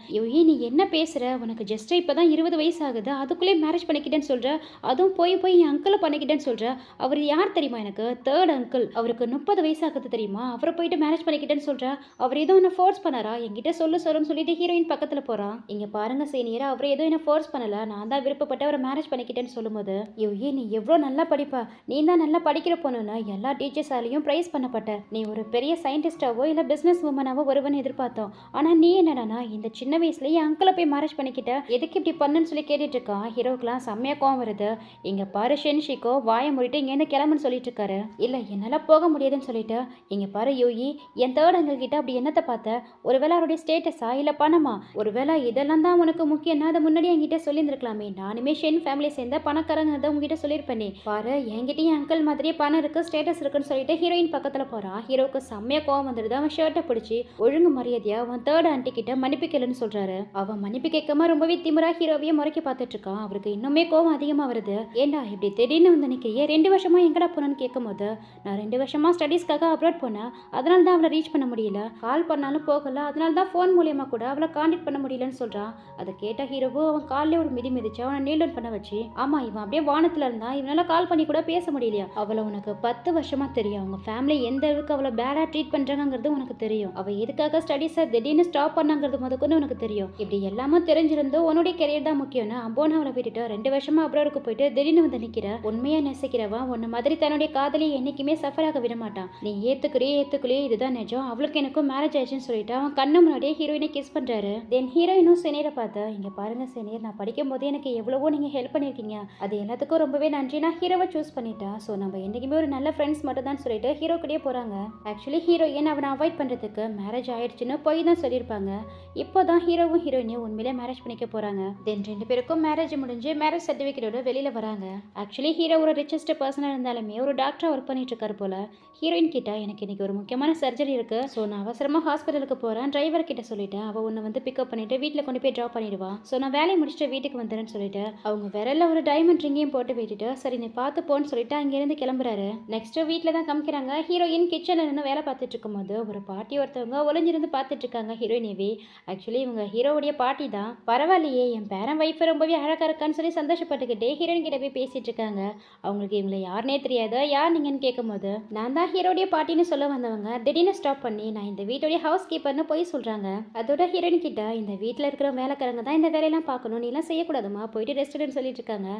நீ என்ன பேசுற? உனக்கு ஜஸ்ட் இப்பதான் 20 வயசு ஆகுது. அதுக்குள்ளே மேரேஜ் பண்ணிக்கிட்டேன்னு சொல்ற. அதுவும் போய் போய் என் அங்கிள பண்ணிக்கிட்டேன்னு சொல்ற. அவர் யார் தெரியுமா எனக்கு? 3 அங்கிள். அவருக்கு 30 வயசு ஆகுது தெரியுமா? அவர போயிட்டு மேரேஜ் பண்ணிக்கிட்டேன்னு சொல்ற. அவர் ஏதோ உன்ன ஃபோர்ஸ் பண்ணாரா? என்கிட்ட சொல்லுன்னு சொல்லிட்டு ஹீரோயின் பக்கத்துல போறா. இங்க பாருங்க சீனியர், அவர் ஏதோ என்ன ஃபோர்ஸ் பண்ணல. நான் தான் விருப்பப்பட்டு அவர மேரேஜ் பண்ணிக்கிட்டேன்னு சொல்லும்போது, நீ எவ்ளோ நல்லா படிப்ப. நீ தான் நல்லா படிக்கிற பொண்ணுன்னு எல்லா டீச்சர்ஸாலயும் பிரைஸ் பண்ணப்பட்ட. நீ ஒரு பெரிய சயின்டிஸ்டாவோ இல்ல பிசினஸ் உமனாவோ வருவன்னு எதிர்பார்த்தோம். ஆனா நீ என்னடானா இந்த சின்ன வயசுலயே அங்கிள போய் மேரேஜ் பண்ணிக்கிட்ட. எதுக்கு இப்படி பண்ணுன்னு சொல்லி கேட்டுட்டு இருக்கான். ஹீரோக்கெல்லாம் செம்மையா கோவம் வருது. இங்க பாரு ஷென்ஷிகோ, வாயை மூடிட்டு இங்க என்ன கிளம்புன்னு சொல்லிட்டு இருக்காரு. இல்ல என்னால போக முடியாதுன்னு சொல்லிட்டு, இங்க பாரு யூயி, என் தேர்ட் அங்கிள் கிட்ட அப்படி என்னத்தை பார்த்த? ஒருவேளை அவருடைய ஸ்டேட்டஸா இல்ல பணமா? ஒருவேளை இதெல்லாம் தான் உனக்கு முக்கியம்னா அதை முன்னாடி என்கிட்ட சொல்லியிருந்திருக்கலாமே. நானுமே ஷென் ஃபேமிலி சேர்ந்த பணக்காரங்க அதை உங்ககிட்ட சொல்லியிருப்பேனே. பாரு என்கிட்டயும் அங்கிள் மாதிரியே பணம் இருக்கு, ஸ்டேட்டஸ் இருக்குன்னு சொல்லிட்டு ஹீரோயின் பக்கத்துல போறான். ஹீரோக்கு செம்மையா கோவம் வந்துடுது. அவன் ஷர்ட்டை பிடிச்சி ஒழுங்கு மரியாதையா அவன் தேர்ட் ஆண்டி கிட்ட மன்னிப்பு கேளுன்னு சொல்றாரு. அவன் மன்னிப்பு கேட்காம ரொம்பவே திமிரா ஹீரோவையே முறைக்க பார்த்துட்டு இருக்கான். அவருக்கு இன்னுமே கோவம் அதிகமா வருது. ஏண்டா இப்படி திடீர்னு வந்து நிக்கிறியே? 2 வருஷமா எங்கடா போனன்னு கேட்கும்போது, நான் 2 வருஷமா ஸ்டடீஸ்க்காக அப்ராட் போனேன். அதனால தான் அவளை ரீச் பண்ண முடியல. கால் பண்ணாலும் போகல. அதனால தான் ஃபோன் மூலியமா கூட அவளை கான்டாக்ட் பண்ண முடியலன்னு சொல்றான். அதை கேட்ட ஹீரோவும் அவன் காலிலே ஒரு மிதிச்சு அவனை நீல் டவுன் பண்ண வச்சு, ஆமா இவன் அப்படியே வானத்துல இருந்தா இவனால கால் பண்ணி கூட பேச முடியலையா? அவளை உனக்கு 10 வருஷமா தெரியும். அவங்க ஃபேமிலி எந்த அளவுக்கு அவளை பேடா ட்ரீட் பண்றாங்கிறது உனக்கு தெரியும். அவ எதுக்காக ஸ்டடீஸை திடீர்னு ஸ்டாப் பண்ணாங்கிறது முதற்கொண்டு உனக்கு தெரியும். இப்படி எல்லாமே தெரிஞ்சிருந்தோ உன்னுடைய கெரியர் தான் முக்கியம்னு அம்போனாவளை விட்டுட்டு 2 வருஷமா அப்ராடுக்கு போயிட்டு திடீர்னு வந்து நிக்கிற. உண்மையா நேசிக்கிறவா உன்ன மாதிரி தன்னுடைய காதலியை என்னைக்குமே சஃபர் ஆக விட மாட்டான். நீ ஏத்துக்குள்ளே இதுதான் நிஜம். அவளுக்கு எனக்கும் மேரேஜ் ஆயிடுச்சுன்னு சொல்லிட்டு அவன் கண்ணு முன்னாடியே ஹீரோயினை கிஸ் பண்றாரு. தென் ஹீரோயினும் சீனியரை பார்த்து, இங்க பாருங்க சீனியர், நான் படிக்கும் போதே எனக்கு எவ்வளவோ நீங்க ஹெல்ப் பண்ணிருக்கீங்க. அது எல்லாத்துக்கும் ரொம்பவே நன்றி. நான் ஹீரோவை சூஸ் பண்ணிட்டேன். ஸோ நம்ம என்னைக்குமே ஒரு நல்ல ஃப்ரெண்ட்ஸ் மட்டும் தான் சொல்லிட்டு ஹீரோ கிட்டே போறாங்க. ஆக்சுவலி ஹீரோயின் அவனை அவாய்ட் பண்றதுக்கு மேரேஜ் ஆயிடுச்சுன்னு போய் தான் சொல்லியிருப்பாங்க. இப்போதான் ஹீரோவும் ஹீரோயினையும் உண்மையிலே மேரேஜ் பண்ணிக்க போறாங்க. தென் 2 பேருக்கும் மேரேஜ் முடிஞ்சு மேரேஜ் சர்டிஃபிகேட்டோட வெளியில வராங்க. ஆக்சுவலி ஹீரோ ஒரு ரிச்சஸ்ட் பர்சனா இருந்தாலுமே ஒரு டாக்டரா ஒர்க் பண்ணிட்டு இருக்காரு போல. ஹீரோயின் கிட்ட எனக்கு இன்னைக்கு ஒரு முக்கியமான சர்ஜரி இருக்கு, ஸோ நான் அவசரமா ஹாஸ்பிட்டலுக்கு போறேன், டிரைவர் கிட்ட சொல்லிட்டேன். அவ உன்னை வந்து பிக்கப் பண்ணிட்டு வீட்டில் கொண்டு போய் ட்ராப் பண்ணிடுவா. ஸோ நான் வேலையை முடிச்சுட்டு வீட்டுக்கு வந்துடுறேன்னு சொல்லிட்டு அவங்க விரல்ல ஒரு டைமண்ட் ரிங்கையும் போட்டு விட்டுட்டு, சரி நீ பார்த்து போன்னு சொல்லிட்டு அங்கிருந்து கிளம்புறாரு. நெக்ஸ்ட் வீட்டில் தான் காமிக்கிறாங்க. ஹீரோயின் கிச்சன்ல நின்று வேலை பார்த்துட்டு இருக்கும்போது ஒரு பாட்டி ஒருத்தவங்க ஒளிஞ்சிருந்து பார்த்துட்டு இருக்காங்க ஹீரோயினவே. ஆக்சுவலி இவங்க ஹீரோவுடைய பாட்டி தான். பரவாயில்லையே, என் பேரன் வைஃப் ரொம்பவே அழகா இருக்கான்னு சொல்லி சந்தோஷப்பட்டுக்கிட்டே ஹீரோயின் கிட்ட போய் பேசிட்டு இருக்காங்க. அவங்களுக்கு இவங்களை யாருனே தெரியாது. யார் நீங்கன்னு கேட்கும்போது, நான் தான் ஹீரோடைய பாட்டின்னு சொல்ல வந்தவங்க திடீர்னு ஸ்டாப் பண்ணி நான் இந்த வீட்டுடைய ஹவுஸ் கீப்பர்னு போய் சொல்றாங்க. அதோட ஹீரோயின் கிட்ட, இந்த வீட்டில் இருக்கிற வேலைக்காரங்க தான் இந்த வேலையெல்லாம் பார்க்கணும், நீ எல்லாம் செய்யக்கூடாதுமா, போயிட்டு ரெஸ்டாரண்ட் சொல்லிட்டு இருக்காங்க.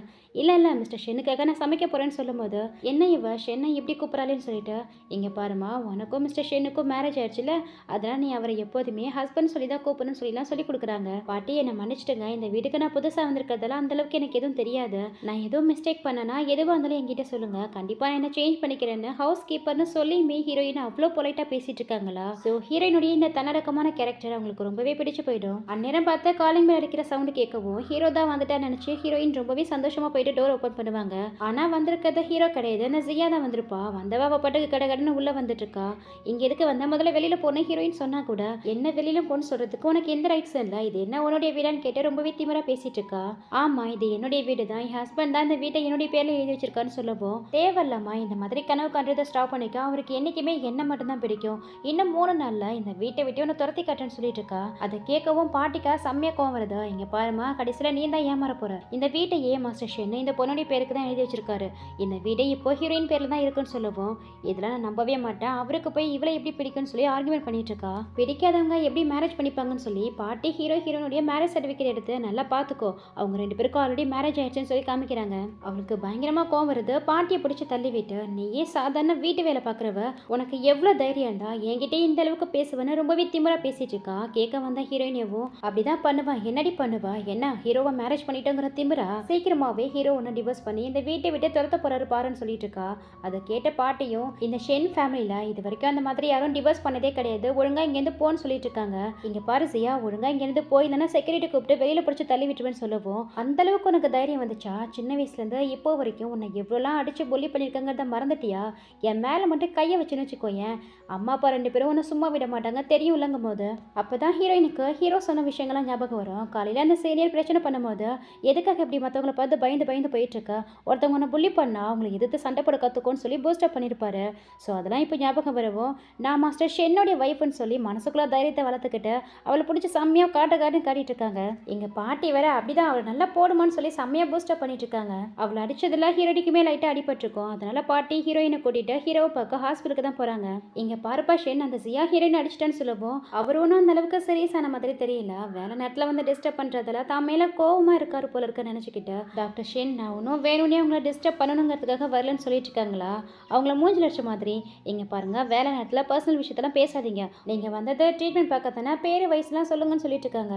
இல்ல மிஸ்டர் ஷென்னுக்காக நான் சமைக்க போறேன்னு சொல்லும்போது, என்ன இவ ஷென்னை இப்படி கூப்பிடறாளேன்னு சொல்லிட்டு, இங்க பாருமா உனக்கும் மிஸ்டர் ஷென்னுக்கும் மேரேஜ் ஆயிடுச்சுல, அதனால நீ அவரை எப்போதுமே ஹஸ்பண்ட் சொல்லி தான் கூப்பிடணும்னு சொல்லிலாம் சொல்லி கொடுக்குறாங்க. பாட்டி என்னை மன்னிச்சிட்டுங்க, இந்த வீட்டுக்கு நான் புதுசாக வந்திருக்கிறதெல்லாம் அந்த அளவுக்கு எனக்கு எதுவும் தெரியாது. நான் எதுவும் மிஸ்டேக் பண்ணனா எதுவாக இருந்தாலும் என்கிட்ட சொல்லுங்க, கண்டிப்பா நான் என்ன சேஞ்ச் பண்ணிக்கிறேன்னு ஹவுஸ் கீப்பர்னு சொல்லியுமே ஹீரோயின் அவ்வளோ பொலைட்டா பேசிட்டு இருக்காங்களா. ஸோ ஹீரோயினுடைய இந்த தன்னடக்கமான கேரக்டர் அவங்களுக்கு ரொம்பவே பிடிச்சு போயிடும். அந்நேரம் பார்த்து காலிங் பெல் அடிக்கிற சவுண்டு கேட்கவும் ஹீரோ தான் வந்துட்டா நினைச்சு ஹீரோயின் ரொம்பவே சந்தோஷமா போயிட்டு டோர் ஓப்பன் பண்ணுவாங்க. ஆனா வந்திருக்கிறது ஹீரோ கிடையாது, அந்த ஜியா தான் வந்திருப்பா. வந்தவா அவ பாட்டுக்கு கடகடன்னு உள்ள வந்துட்டு இருக்கா. இங்க எதுக்கு வந்த, முதல்ல வெளியில போன ஹீரோயின் சொன்னா கூட, என்ன வெளியில போன்னு சொல்றதுக்கு உனக்கு எந்த ரைட்ஸ் இல்லை, இது என்ன உன்னுடைய வீடான்னு கேட்டு ரொம்பவே திமிரா பேசிட்டு இருக்கா. ஆமா இது என்னுடைய வீடு தான், என் ஹஸ்பண்ட் தான் இந்த வீட்டை என்னுடைய பேர்ல எழுதி வச்சிருக்கான்னு சொல்லவும், தேவையில்லாமா இந்த மாதிரி கனவு காண்றதை ஸ்டாப் பண்ணிக்க, அவருக்கு என்னைக்குமே என்ன மட்டும் தான் பிடிக்கும். இன்னும் 3 நாள்ல இந்த வீட்டை விட்டு ஒன்று துரத்தி காட்டுன்னு சொல்லிட்டு இருக்கா. அதை கேட்கவும் பாட்டிக்கா செம்மையா கோவம் வருது. இங்க பாருமா, கடைசியில நீ தான் ஏமாற போற. இந்த வீட்டையே மாஸ்டர் ஷென் இந்த பொண்ணுடைய பேருக்கு தான் எழுதி வச்சிருக்காரு. இந்த வீடை இப்போ ஹீரோயின் பேர்ல தான் இருக்குன்னு சொல்லவும், இதெல்லாம் நான் நம்பவே மாட்டேன், அவருக்கு போய் இவளை எப்படி பிடிக்கும்னு சொல்லி ஆர்குமெண்ட் பண்ணிட்டு இருக்கா. பிடிக்காதவங்க எப்படி மேரேஜ் பண்ணிப்பாங்கன்னு சொல்லி பாட்டி ஹீரோயினுடைய மேரேஜ் சர்டிஃபிகேட் எடுத்து நல்லா பாத்துக்கோ, அவங்க 2 பேருக்கும் ஆல்ரெடி மேரேஜ் ஆயிடுச்சுன்னு சொல்லி காமிக்கிறாங்க. அவளுக்கு பயங்கரமா கோவம் வருது. பாட்டியை பிடிச்சி தள்ளி விட்டு, நீயே சாதாரண வீட்டு வேலை பாக்குறவ, உனக்கு எவ்வளவு தைரியம் இருந்தா என்கிட்ட இந்த அளவுக்கு பேசுவேன்னு ரொம்பவே திமிரா பேசிட்டு இருக்கா. கேட்க வந்த ஹீரோயினவும் அப்படிதான் பண்ணுவா, என்னடி பண்ணுவா, என்ன ஹீரோவை மேரேஜ் பண்ணிட்டோங்கிற திமிரா, சீக்கிரமாவே ஹீரோ ஒன்னு டிவோர்ஸ் பண்ணி இந்த வீட்டை விட்டு துரத்த போறாரு பாருன்னு சொல்லிட்டு இருக்கா. அதை கேட்ட பாட்டியும், இந்த ஷென் ஃபேமிலியில இது வரைக்கும் அந்த மாதிரி யாரும் டிவோர்ஸ் பண்ணதே கிடையாது, ஒழுங்கா இங்கேருந்து போன்னு சொல்லிட்டு இருக்காங்க. இங்க பாரு சியா, ஒழுங்கா இங்கேருந்து போய் இல்லைன்னா செக்யூரிட்டி கூப்பிட்டு வெளியில பிடிச்சி தள்ளி விட்டுருவேன்னு சொல்லவும், அந்த அளவுக்கு உனக்கு தைரியம் வந்துச்சா? சின்ன வயசுல இருந்து இப்போ வரைக்கும் உன்னை எவ்வளோலாம் அடிச்சு பொல்லி பண்ணிருக்காங்கிறத மறந்துட்டியா? என் மேல மட்டும் கையை வச்சுன்னு வச்சுக்கோயேன், அம்மா அப்பா 2 பேரும் ஒன்று சும்மா விட மாட்டாங்க தெரியும் இல்லைங்கும் போது, அப்பதான் ஹீரோயினுக்கு ஹீரோ சொன்ன விஷயங்கள்லாம் ஞாபகம் வரும். காலையில அந்த சீனியர் பிரச்சனை பண்ணும்போது, எதுக்காக இப்படி மற்றவங்களை பார்த்து பயந்து போயிட்டு இருக்க, ஒருத்தவங்க ஒன்று புள்ளி பண்ணா அவங்களை எதிர்த்து சண்டை போட கற்றுக்கோன்னு சொல்லி பூஸ்டப் பண்ணியிருப்பாரு. ஸோ அதெல்லாம் இப்போ ஞாபகம் வரவும், நான் மாஸ்டர் ஷென்னோடைய வைஃப்னு சொல்லி மனசுக்குள்ள தைரியத்தை வளர்த்துக்கிட்டு அவளை பிடிச்சி செம்மையா காட்டிட்டு இருக்காங்க. எங்க பாட்டி வேற அப்படிதான் அவளை நல்லா போடுமான்னு சொல்லி செம்மையா பூஸ்டப் பண்ணிட்டு இருக்காங்க. அவளை அடிச்சதுல ஹீரோனிக்குமே லைட்டா அடிபட்டிருக்கும். அதனால பாட்டி ஹீரோயினை கூட்டிட்டு ஹீரோவை பார்க்க ஹாஸ்பிட்டலுக்கு தான் போறாங்க. இங்க பாருப்பா ஷென், அந்த ஜியா ஹீரோயின் அடிச்சிட்டான்னு சொல்லவும் அவர் ஒன்றும் அந்த அளவுக்கு சீரியஸான மாதிரி தெரியல. வேலை நேரத்துல வந்து டிஸ்டர்ப் பண்றதுல தான் மேல கோவமா இருக்காரு போல இருக்க நினைச்சுக்கிட்டு டாக்டர் ஷென் நான் ஒன்றும் வேணும்னே அவங்கள டிஸ்டர்ப் பண்ணணுங்கிறதுக்காக வரலன்னு சொல்லிட்டு இருக்காங்களா? அவங்கள மூஞ்சில் அடிச்ச மாதிரி. இங்க பாருங்க, வேலை நேரத்தில் பர்சனல் விஷயத்தெல்லாம் பேசாதீங்க. நீங்க வந்தது ட்ரீட்மெண்ட் பார்க்க தானே, பேரு வயசுலாம் சொல்லுங்கன்னு சொல்லிட்டு இருக்காங்க.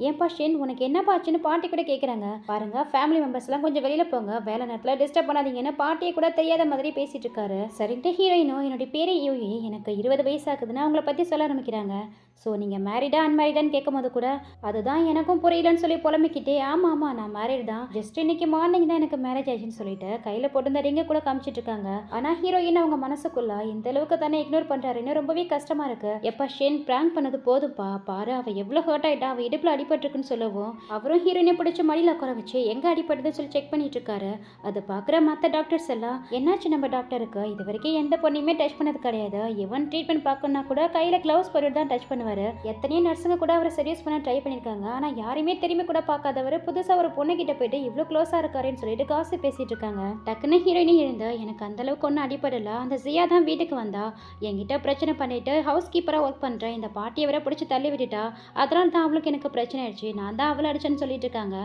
ஏன்பா ஷென் உனக்கு என்னப்பா ஆச்சுன்னு பாட்டி கூட கேட்குறாங்க. பாருங்க ஃபேமிலி மெம்பர்ஸ்லாம் கொஞ்சம் வெளியில போங்க, வேலை நேரத்தில் டிஸ்டர்ப் பண்ணாதீங்கன்னு பாட்டியை கூட தெரியாத மாதிரி பேசிட்டு இருக்காரு. சரின்ட்டு ஹீரோயினோ என்னுடைய பேரை யூயி எனக்கு 20 வயசு ஆகுதுன்னு அவங்கள பற்றி சொல்ல ஆரம்பிக்கிறாங்க. ஸோ நீங்கள் மேரிடா அன்மேரிடான்னு கேட்கும் போது கூட அதுதான் எனக்கும் புரியலன்னு சொல்லி புலம்பிக்கிட்டே ஆமாம் நான் மேரிட் தான், ஜஸ்ட் இன்னைக்கு மார்னிங் தான் எனக்கு மேரேஜ் ஆச்சுன்னு சொல்லிட்டு கையில் போட்டு ரிங்க கூட காமிச்சிட்டு இருக்காங்க. ஆனால் ஹீரோயின் அவங்க மனசுக்குள்ள இந்த அளவுக்கு தானே இக்னோர் பண்ணுறாருன்னு ரொம்பவே கஷ்டமா இருக்கு. எப்பா ஷென் பிராங்க் பண்ணது போதும்பா, பாரு அவள் எவ்வளோ ஹர்ட் ஆயிட்டா, அவள் இடுப்பில் அடிபட்டுருக்குன்னு சொல்லவும் அவரும் ஹீரோயினை பிடிச்ச மடியில் உட்கார வச்சு எங்கே அடிபட்டதுன்னு சொல்லி செக் பண்ணிட்டு இருக்காரு. அதை பார்க்குற மற்ற டாக்டர்ஸ் எல்லாம் என்னாச்சு நம்ம டாக்டருக்கு, இது வரைக்கும் எந்த பொண்ணையுமே டச் பண்ணது கிடையாது, ஈவன் ட்ரீட்மெண்ட் பார்க்கணும்னா கூட கையில் க்ளவுஸ் போட்டு தான் டச் பண்ணுவார். எத்தனையோ நர்ஸுங்க கூட அவரை சர்வீஸ் பண்ண ட்ரை பண்ணியிருக்காங்க. ஆனால் யாரையுமே திரும்பி கூட பார்க்காதவர் புதுசாக ஒரு பொண்ணு கிட்ட போயிட்டு இவ்வளோ க்ளோஸாக இருக்காருன்னு சொல்லிட்டு காசு பேசிட்டு இருக்காங்க. டக்குன்னு ஹீரோயினி எழுந்து எனக்கு அந்த அளவுக்கு ஒன்றும் அடிப்படல, அந்த ஜியா தான் வீட்டுக்கு வந்தா என்கிட்ட பிரச்சனை பண்ணிட்டு ஹவுஸ் கீப்பராக ஒர்க் பண்ணுறேன், இந்த பாட்டியை வர பிடிச்சி தள்ளி விட்டுட்டா, அதனால தான் அவளுக்கு எனக்கு பிரச்சனை ஆயிடுச்சு, நான் தான் அவளை அடிச்சேன்னு சொல்லிட்டு இருக்காங்க.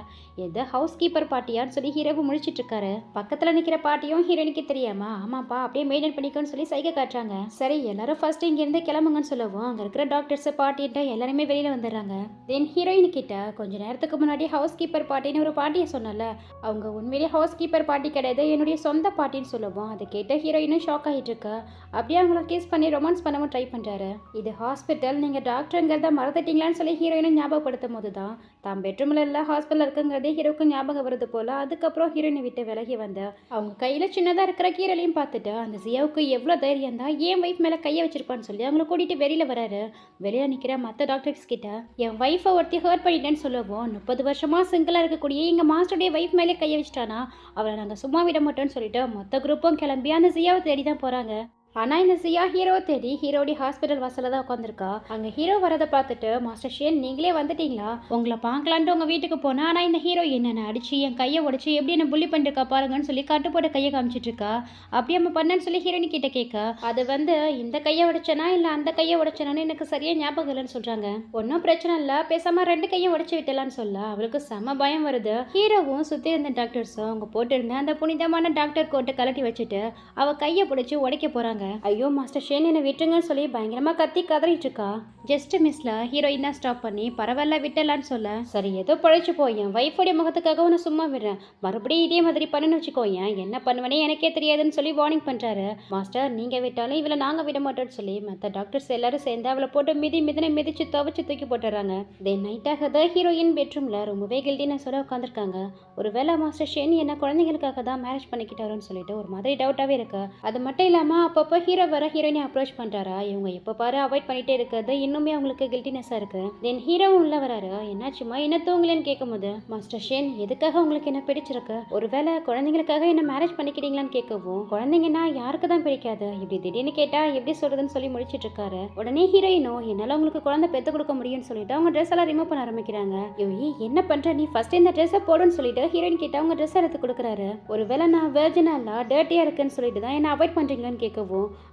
எது ஹவுஸ் கீப்பர் பாட்டியான்னு சொல்லி ஹீரோவை முடிச்சிட்டு இருக்காரு. பக்கத்தில் நிற்கிற பாட்டியும் ஹீரோயினிக்கு தெரியாமா ஆமாப்பா அப்படியே மெயின்டைன் பண்ணிக்கோன்னு சொல்லி சைகை காட்டுறாங்க. சரி எல்லாரும் ஃபர்ஸ்ட் இங்கேருந்து கிளம்புங்கன்னு சொல்லவும் அங்கே இருக்கிற டாக்டர்ஸ் பாட்டிட்ட எல்லாருமே வெளியில வந்துடுறாங்க. தென் ஹீரோயின் கிட்ட கொஞ்ச நேரத்துக்கு முன்னாடி ஹவுஸ் கீப்பர் பாட்டின்னு ஒரு பாட்டியை சொன்னல, அவங்க உண்மையிலேயே ஹவுஸ் கீப்பர் பாட்டி கிடையாது, என்னுடைய சொந்த பாட்டின்னு சொல்லுவோம். அதை கேட்ட ஹீரோயினும் ஷாக் ஆகிட்டு இருக்கு. அப்படியே அவங்கள கிஸ் பண்ணி ரொமான்ஸ் பண்ணவும் ட்ரை பண்றாரு. இது ஹாஸ்பிட்டல், நீங்க டாக்டருங்கிறத மறந்துட்டீங்களான்னு சொல்லி ஹீரோயினும் ஞாபகப்படுத்தும் போது தான் தான் பெட்ரூம்ல இல்ல ஹாஸ்பிட்டல் இருக்குங்கிறதே ஹீரோக்கு ஞாபகம் வருது போல. அதுக்கப்புறம் ஹீரோயினை விட்டு விலகி வந்து அவங்க கையில சின்னதா இருக்கிற கீரலையும் பார்த்துட்டு அந்த ஜியாவுக்கு எவ்வளவு தைரியம் தான் என் வைஃப் மேல கையை வச்சிருப்பான்னு சொல்லி அவங்கள கூட்டிட்டு வெளியில வராரு. வெளியில நிக்கிற மற்ற டாக்டர்ஸ் கிட்ட என் வைஃபை ஒருத்தி ஹர்ட் பண்ணிட்டேன்னு சொல்லவும் 30 வருஷமா சிங்கிளா இருக்கக்கூடிய எங்க மாஸ்டருடைய வைஃப் மேலே கையை வச்சிட்டானா அவளை நாங்கள் சும்மா விட மாட்டோம்னு சொல்லிட்டு மொத்த குரூப்பும் கிளம்பி அந்த ஜியாவை தேடி தான் போறாங்க. ஆனால் இந்த சியா ஹீரோ தேடி ஹீரோடி ஹாஸ்பிட்டல் வாசலில் தான் உட்காந்துருக்கா. அங்கே ஹீரோ வரதை பார்த்துட்டு மாஸ்டர் ஷேன் நீங்களே வந்துட்டீங்களா, உங்களை பார்க்கலான்ட்டு உங்கள் வீட்டுக்கு போனா, ஆனால் இந்த ஹீரோ என்னென்ன அடிச்சு என் கையை உடச்சி எப்படி என்ன புள்ளி பண்ணிருக்கா பாருங்கன்னு சொல்லி கட்டு போட்ட கையை காமிச்சிட்டு இருக்கா. அப்படி நம்ம பண்ணன்னு சொல்லி ஹீரோனி கிட்ட கேட்க அது வந்து இந்த கையை உடைச்சனா இல்லை அந்த கையை உடைச்சனான்னு எனக்கு சரியா ஞாபகம் இல்லைன்னு சொல்றாங்க. ஒன்றும் பிரச்சனை இல்லை, பேசாம 2 கையை உடச்சி விட்டலான்னு சொல்ல அவளுக்கு செம பயம் வருது. ஹீரோவும் சுற்றி இருந்த டாக்டர்ஸும் அவங்க போட்டிருந்த அந்த புனிதமான டாக்டர் கோட்டை கலட்டி வச்சுட்டு அவ கையை பிடிச்சி உடைக்க போறாங்க. ஐயோ மாஸ்டர் ஷேன் என்னை விட்டுருங்கன்னு சொல்லி பயங்கரமா கத்தி கதறிட்டு இருக்கா. ஜஸ்ட் மிஸ்ல ஹீரோயின் தான் ஸ்டாப் பண்ணி பரவாயில்ல விட்டலான்னு சொல்ல சரி ஏதோ பழைச்சு போய் என் வைஃபோடைய முகத்துக்காக உன்னை சும்மா விடுறேன், மறுபடியும் இதே மாதிரி பண்ணுன்னு வச்சுக்கோயேன், என்ன பண்ணுவேனே எனக்கே தெரியாதுன்னு சொல்லி வார்னிங் பண்றாரு. மாஸ்டர் நீங்க விட்டாலும் இவளை நாங்க விட மாட்டோம்னு சொல்லி மற்ற டாக்டர்ஸ் எல்லாரும் சேர்ந்து அவளை போட்டு மிதிச்சு துவச்சு தூக்கி போட்டுறாங்க. தென் நைட் ஆகத ஹீரோயின் பெட்ரூம்ல ரொம்பவே கில்டினஸோட உட்காந்துருக்காங்க. ஒருவேளை மாஸ்டர் ஷேன் என்ன குழந்தைங்களுக்காக தான் மேரேஜ் பண்ணிக்கிட்டாருன்னு சொல்லிட்டு ஒரு மாதிரி டவுட்டாவே இருக்கு. அது மட்டும் இல்லாம அப்பப்போ ஹீரோ வர ஹீரோயினை அப்ரோச் பண்றாரா, இவங்க எப்போ பாரு அவாய்ட் பண்ணிட்டே இருக்கிறது இன்னுமே அவங்களுக்கு கில்டினஸா இருக்கு. தென் ஹீரோவும் உள்ள வராரு. என்னாச்சுமா என்ன தூங்கலன்னு கேட்கும் போது மாஸ்டர் ஷேன் எதுக்காக உங்களுக்கு என்ன பிடிச்சிருக்கு, ஒருவேளை குழந்தைங்களுக்காக என்ன மேரேஜ் பண்ணிக்கிறீங்களான்னு கேட்கவும் குழந்தைங்கன்னா யாருக்கு தான் பிடிக்காது, இப்படி திடீர்னு கேட்டா எப்படி சொல்றதுன்னு சொல்லி முடிச்சிட்டு இருக்காரு. உடனே ஹீரோயினோ என்னால உங்களுக்கு குழந்தை பெத்து கொடுக்க முடியும்னு சொல்லிட்டு அவங்க ட்ரெஸ் எல்லாம் ரிமூவ் பண்ண ஆரம்பிக்கிறாங்க. யோயி என்ன பண்ற நீ ஃபர்ஸ்ட் இந்த ட்ரெஸ்ஸை போடுன்னு சொல்லிட்டு ஹீரோயின் கிட்ட அவங்க ட்ரெஸ் எடுத்து கொடுக்குறாரு. ஒருவேளை நான் வெர்ஜினா இல்ல டர்ட்டியா இருக்குன்னு சொல்லிட்டு தான் என்ன அவாய்ட் பண்றீங்களான்னு கேட்கவும்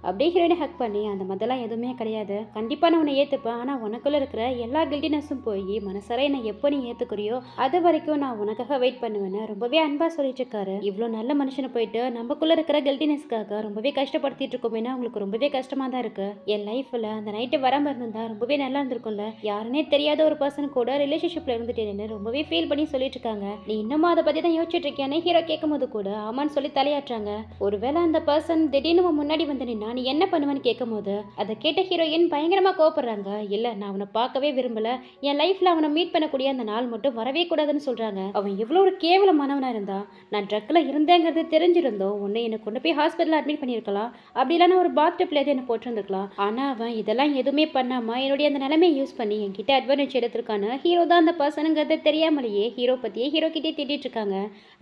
அப்படியே ஹீரோயினை ஹக் பண்ணி அந்த மாதிரிலாம் எதுவுமே கிடையாது, கண்டிப்பா நான் உன்னை ஏத்துப்பேன், ஆனா உனக்குள்ள இருக்கிற எல்லா கில்டினஸும் போய் மனசார என்னை எப்போ நீ ஏத்துக்கிறியோ அது வரைக்கும் நான் உனக்காக வெயிட் பண்ணுவேன்னு ரொம்பவே அன்பா சொல்லிட்டு இருக்காரு. இவ்வளோ நல்ல மனுஷனை போயிட்டு நமக்குள்ள இருக்கிற கில்டினஸ்க்காக ரொம்பவே கஷ்டப்படுத்திட்டு இருக்கோமேனா அவங்களுக்கு ரொம்பவே கஷ்டமா தான் இருக்கு. என் லைஃப்ல அந்த நைட்டு வராம இருந்தா ரொம்பவே நல்லா இருந்திருக்கும்ல, யாருன்னே தெரியாத ஒரு பர்சன் கூட ரிலேஷன்ஷிப்ல இருந்துட்டேன்னு ரொம்பவே ஃபீல் பண்ணி சொல்லிட்டு இருக்காங்க. நீ இன்னமும் அதை பத்தி தான் யோசிச்சுட்டு இருக்கியானே ஹீரோ கேட்கும் போது கூட ஆமான்னு சொல்லி தலையாட்டுறாங்க. ஒருவேளை அந்த பர்சன் திடீர்னு முன்னாடி வந்து நின்னா நீ என்ன பண்ணுவேன்னு கேட்கும் போது அதை கேட்ட ஹீரோயின் பயங்கரமா கோபப்படுறாங்க. இல்ல நான் அவனை பார்க்கவே விரும்பல, என் லைஃப்ல அவனை மீட் பண்ணக்கூடிய அந்த நாள் மட்டும் வரவே கூடாதுன்னு சொல்றாங்க. அவன் எவ்வளவு ஒரு கேவலமானவனா இருந்தா, நான் ட்ரக்ல இருந்தேங்கிறது தெரிஞ்சிருந்தோ உன்னை என்ன கொண்டு போய் ஹாஸ்பிட்டல் அட்மிட் பண்ணிருக்கலாம், அப்படி இல்லைன்னா ஒரு பாத்டப்ல என்ன போட்டிருந்துருக்கலாம். ஆனா அவன் இதெல்லாம் எதுவுமே பண்ணாம என்னுடைய அந்த நிலைமையை யூஸ் பண்ணி என்கிட்ட அட்வான்டேஜ் எடுத்திருக்கான்னு ஹீரோ தான் அந்த பர்சனுங்கிறது தெரியாமலேயே ஹீரோ பத்தியே ஹீரோ கிட்டே திட்டிட்டு இருக்காங்க.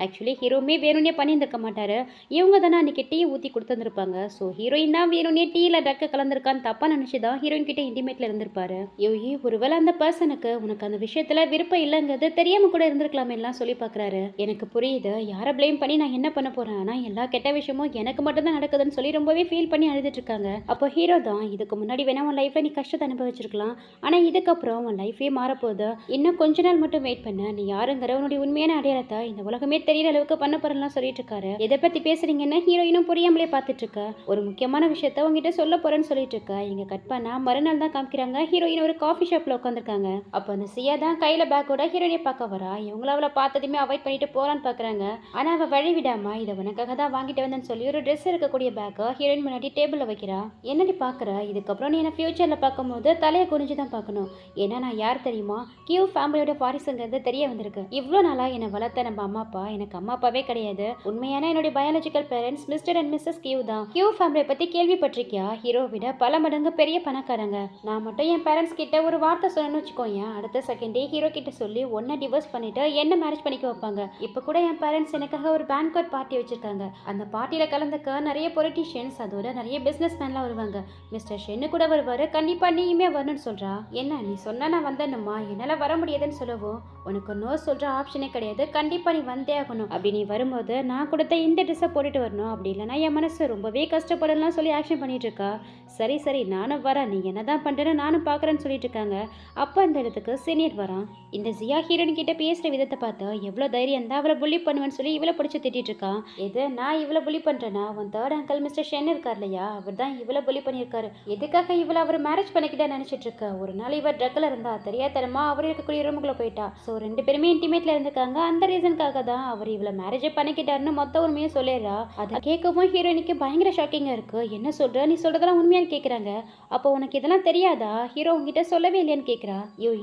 ஆக்சுவலி ஹீரோமே வேணும்னே பண்ணியிருந்திருக்க மாட்டாரு, இவங்க தானே அன்னைக்கு டீ ஊற்றி கொடுத்துருந்துருப்பாங்க. ஸோ ஹீரோயின் தான் வேணும்னே டீல ட்ரக் கலந்துருக்கான்னு தப்பா நினைச்சுதான் ஹீரோயின் கிட்ட இன்டிமேட்ல இருந்திருப்பாரு. யோகி ஒருவேளை அந்த பர்சனுக்கு உனக்கு அந்த விஷயத்துல விருப்பம் இல்லைங்கிறது தெரியாம கூட இருந்திருக்கலாமே எல்லாம் சொல்லி பாக்குறாரு. எனக்கு புரியுது, யாரை பிளேம் பண்ணி நான் என்ன பண்ண போறேன், ஆனா எல்லா கெட்ட விஷயமும் எனக்கு மட்டும் தான் நடக்குதுன்னு சொல்லி ரொம்பவே ஃபீல் பண்ணி அழுதுட்டு இருக்காங்க. அப்போ ஹீரோ தான், இதுக்கு முன்னாடி வேணா உன் லைஃப்ல நீ கஷ்டத்தை அனுபவிச்சிருக்கலாம், ஆனா இதுக்கப்புறம் உன் லைஃபே மாறப்போகுது, இன்னும் கொஞ்ச நாள் மட்டும் வெயிட் பண்ண, நீ யாருங்கிற உன்னுடைய உண்மையான அடையாளத்தை இந்த உலகமே தெரியற அளவுக்கு பண்ண போறேன்லாம் சொல்லிட்டு இருக்காரு. எதை பத்தி பேசுறீங்கன்னு ஹீரோயினும் புரியாமலே பார்த்துட்டு இருக்க. ஒரு முக்கியமான விஷயத்த உங்ககிட்ட சொல்ல போறேன்னு சொல்லிட்டு இருக்க. இங்க கட் பண்ணா மறுநாள் தான் காமிக்கிறாங்க, ஹீரோயின் ஒரு காஃபி ஷாப்ல உட்காந்துருக்காங்க. அப்போ அந்த சியா தான் கையில பேக்கோட ஹீரோயினை பார்க்க வரா. இவங்கள அவளை பார்த்ததுமே அவாய்ட் பண்ணிட்டு போறான்னு பாக்குறாங்க. ஆனா அவ வழி விடாம இதை உனக்காக தான் வாங்கிட்டு வந்தேன்னு சொல்லி ஒரு ட்ரெஸ் இருக்கக்கூடிய பேக்கை ஹீரோயின் முன்னாடி டேபிள்ல வைக்கிறா. என்னடி பாக்குற, இதுக்கப்புறம் நீ என்ன ஃபியூச்சர்ல பார்க்கும்போது தலையை குனிஞ்சு தான் பார்க்கணும். ஏன்னா நான் யார் தெரியுமா, கியூ ஃபேமிலியோட வாரிசுங்கிறது தெரிய வந்திருக்கு. இவ்வளோ நாளா என்னை வளர்த்த நம்ம அம்மா அப்பா எனக்கு அம்மா அப்பாவே கிடையாது. உண்மையான என்னுடைய biological parents mister and missus Q தான். கியூ ஃபேமிலியை பத்தி கேள்விப்பட்டிருக்கியா? ஹீரோ விட பல மடங்கு பெரிய பணக்காரங்க. நான் மட்டும் என் பேரண்ட்ஸ் கிட்ட ஒரு வார்த்தை சொல்லணும்னு வச்சுக்கோங்க, அடுத்த செகண்டே ஹீரோ கிட்ட சொல்லி ஒன்ன டிவோர்ஸ் பண்ணிட்டு என்ன மேரேஜ் பண்ணிக்க வைப்பாங்க. இப்ப கூட என் பேரண்ட்ஸ் எனக்காக ஒரு பேங்க்வெட் பார்ட்டி வச்சிருக்காங்க. அந்த பார்ட்டியில கலந்துக்க நிறைய பொலிட்டீஷியன்ஸ், அதோட நிறைய பிசினஸ் மேன்லாம் வருவாங்க. மிஸ்டர் ஷென்னு கூட வருவாரு. கண்டிப்பா நீயுமே வரணும்னு சொல்றா. என்ன நீ சொன்னா நான் வந்தேன்னுமா, என்னால வர முடியாதுன்னு சொல்லவும், உனக்கு நோ சொல்ற ஆப்ஷனே கிடையாது, கண்டிப்பா நீ வந்தே ஆகணும். அப்படி நீ வரும்போது நான் கொடுத்த இந்த ட்ரெஸ்ஸை போட்டுட்டு வரணும், அப்படி இல்லைன்னா என் மனசு ரொம்பவே கஷ்டப்படலாம் சொல்லி ஆக்ஷன் பண்ணிட்டு இருக்கா. சரி சரி நானும் வரேன், நீ என்னதான் பண்றேன்னு நானும் பாக்குறேன்னு சொல்லிட்டு இருக்காங்க. அப்ப அந்த இடத்துக்கு சீனியர் வரான். இந்த ஜியா ஹீரோயின் கிட்ட பேசுற விதத்தை பார்த்தா எவ்வளவு தைரியம் தான் அவளை புள்ளி பண்ணுவேன்னு சொல்லி இவளை பிடிச்சி திட்டிட்டு இருக்கான். இது நான் இவளை புள்ளி பண்றேன்னா, உன் தேர்ட் அங்கிள் மிஸ்டர் ஷென் இருக்கார் இல்லையா, அவர் தான் இவளை புள்ளி பண்ணியிருக்காரு. எதுக்காக இவளை அவர் மேரேஜ் பண்ணிக்கிட்டா நினைச்சிட்டு இருக்க. ஒரு நாள் இவர் ட்ரக்ல இருந்தா தெரியாதனமா அவர் இருக்கக்கூடிய ரூமுக்குள்ள போயிட்டா. ஸோ ரெண்டு பேருமே இன்டிமேட்ல இருந்திருக்காங்க. அந்த ரீசனுக்காக தான் அவர் இவளை மேரேஜ் பண்ணிக்கிட்டாருன்னு மொத்த உண்மையை சொல்லிடுறா. அதை கேட்கவும் ஹீரோயினுக்கு பயங்கர ஷாக்கிங்கா இருக்கு. என்ன சொல்ற, நீ சொல்றதெல்லாம் உண்மையான்னு கேட்குறாங்க. அப்போ உனக்கு இதெல்லாம் தெரியாதா, ஹீரோ உங்ககிட்ட சொல்லவே இல்லையான்னு கேட்குறா.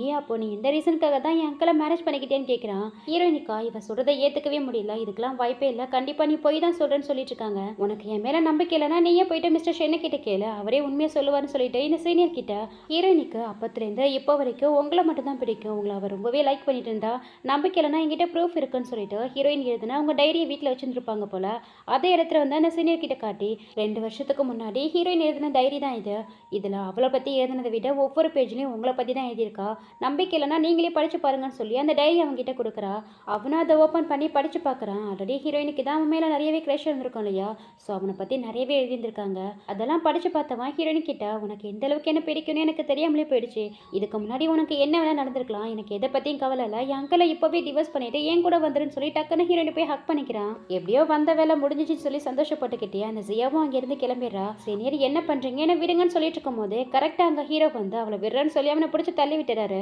ஏன் அப்போ நீ இந்த ரீசனுக்காக தான் என் அங்கிளை மேரேஜ் பண்ணிக்கிட்டேன்னு கேட்குறான். ஹீரோயினுக்கா இவ சொல்றதை ஏத்துக்கவே முடியல. இதுக்கெல்லாம் வாய்ப்பே இல்லை, கண்டிப்பா நீ போய் தான் சொல்றேன்னு சொல்லிட்டு இருக்காங்க. உனக்கு என் மேல நம்பிக்கை இல்லைன்னா நீயே போயிட்டு மிஸ்டர் ஷென்னு கிட்ட கேளு, அவரே உண்மையை சொல்லுவார்னு சொல்லிட்டு இந்த சீனியர் கிட்ட. ஹீரோயினுக்கு அப்பத்துலேருந்து இப்போ வரைக்கும் உங்களை மட்டும் தான் பிடிக்கும், உங்களை அவர் ரொம்பவே லைக் பண்ணிட்டு இருந்தா, நம்பிக்கை இல்லைன்னா என்கிட்ட ப்ரூஃப் இருக்குன்னு சொல்லிட்டு ஹீரோயின் எழுதுனா அவங்க டைரியை வீட்டில் வச்சுருப்பாங்க போல. அதே இடத்துல வந்து அந்த சீனியர் கிட்ட காட்டி, 2 வருஷத்துக்கு முன்னாடி ஹீரோயின் எழுதின டைரி தான் இது. இதில் அவளை பற்றி எழுதினதை விட ஒவ்வொரு பேஜ்லையும் உங்களை பற்றி தான் எழுதியிருக்கா. நம்பிக்கை இல்லைன்னா நீங்களே படிச்சு பாருங்கன்னு சொல்லி அந்த டைரி அவங்க கிட்ட கொடுக்குறா. அவனும் அதை ஓப்பன் பண்ணி படிச்சு பார்க்குறான். ஆல்ரெடி ஹீரோயினுக்கு தான் அவன் மேலே நிறையவே கிரஷ் இருந்திருக்கும் இல்லையா, ஸோ அவனை பற்றி நிறையவே எழுதியிருந்திருக்காங்க. அதெல்லாம் படிச்சு பார்த்தவன் ஹீரோயின் கிட்ட, உனக்கு எந்த அளவுக்கு என்ன பிடிக்கும்னு எனக்கு தெரியாமலே போயிடுச்சு. இதுக்கு முன்னாடி உனக்கு என்ன வேணா நடந்திருக்கலாம், எனக்கு எதை பற்றியும் கவலை இல்லை, என் அங்கிளை இப்போவே டிவோர்ஸ் பண்ணிட்டு என் கூட வந்துருன்னு சொல்லி டக்குன்னு ஹீரோயின் போய் ஹக் பண்ணிக்கிறான். எப்படியோ வந்த வேலை முடிஞ்சிச்சுன்னு சொல்லி சந்தோஷப்பட்டுக்கிட்டே அந்த ஜியாவும் அங்கேருந்து கிளம்பிடுறா. சீனியர் என்ன பண்ணுறீங்க என்ன விடுங்கன்னு சொல்லிட்டு இருக்கும் போது கரெக்டாக அங்கே ஹீரோ வந்து அவளை விடுறன்னு சொல்லி அவனை பிடிச்சி தள்ளி விட்டுறாரு.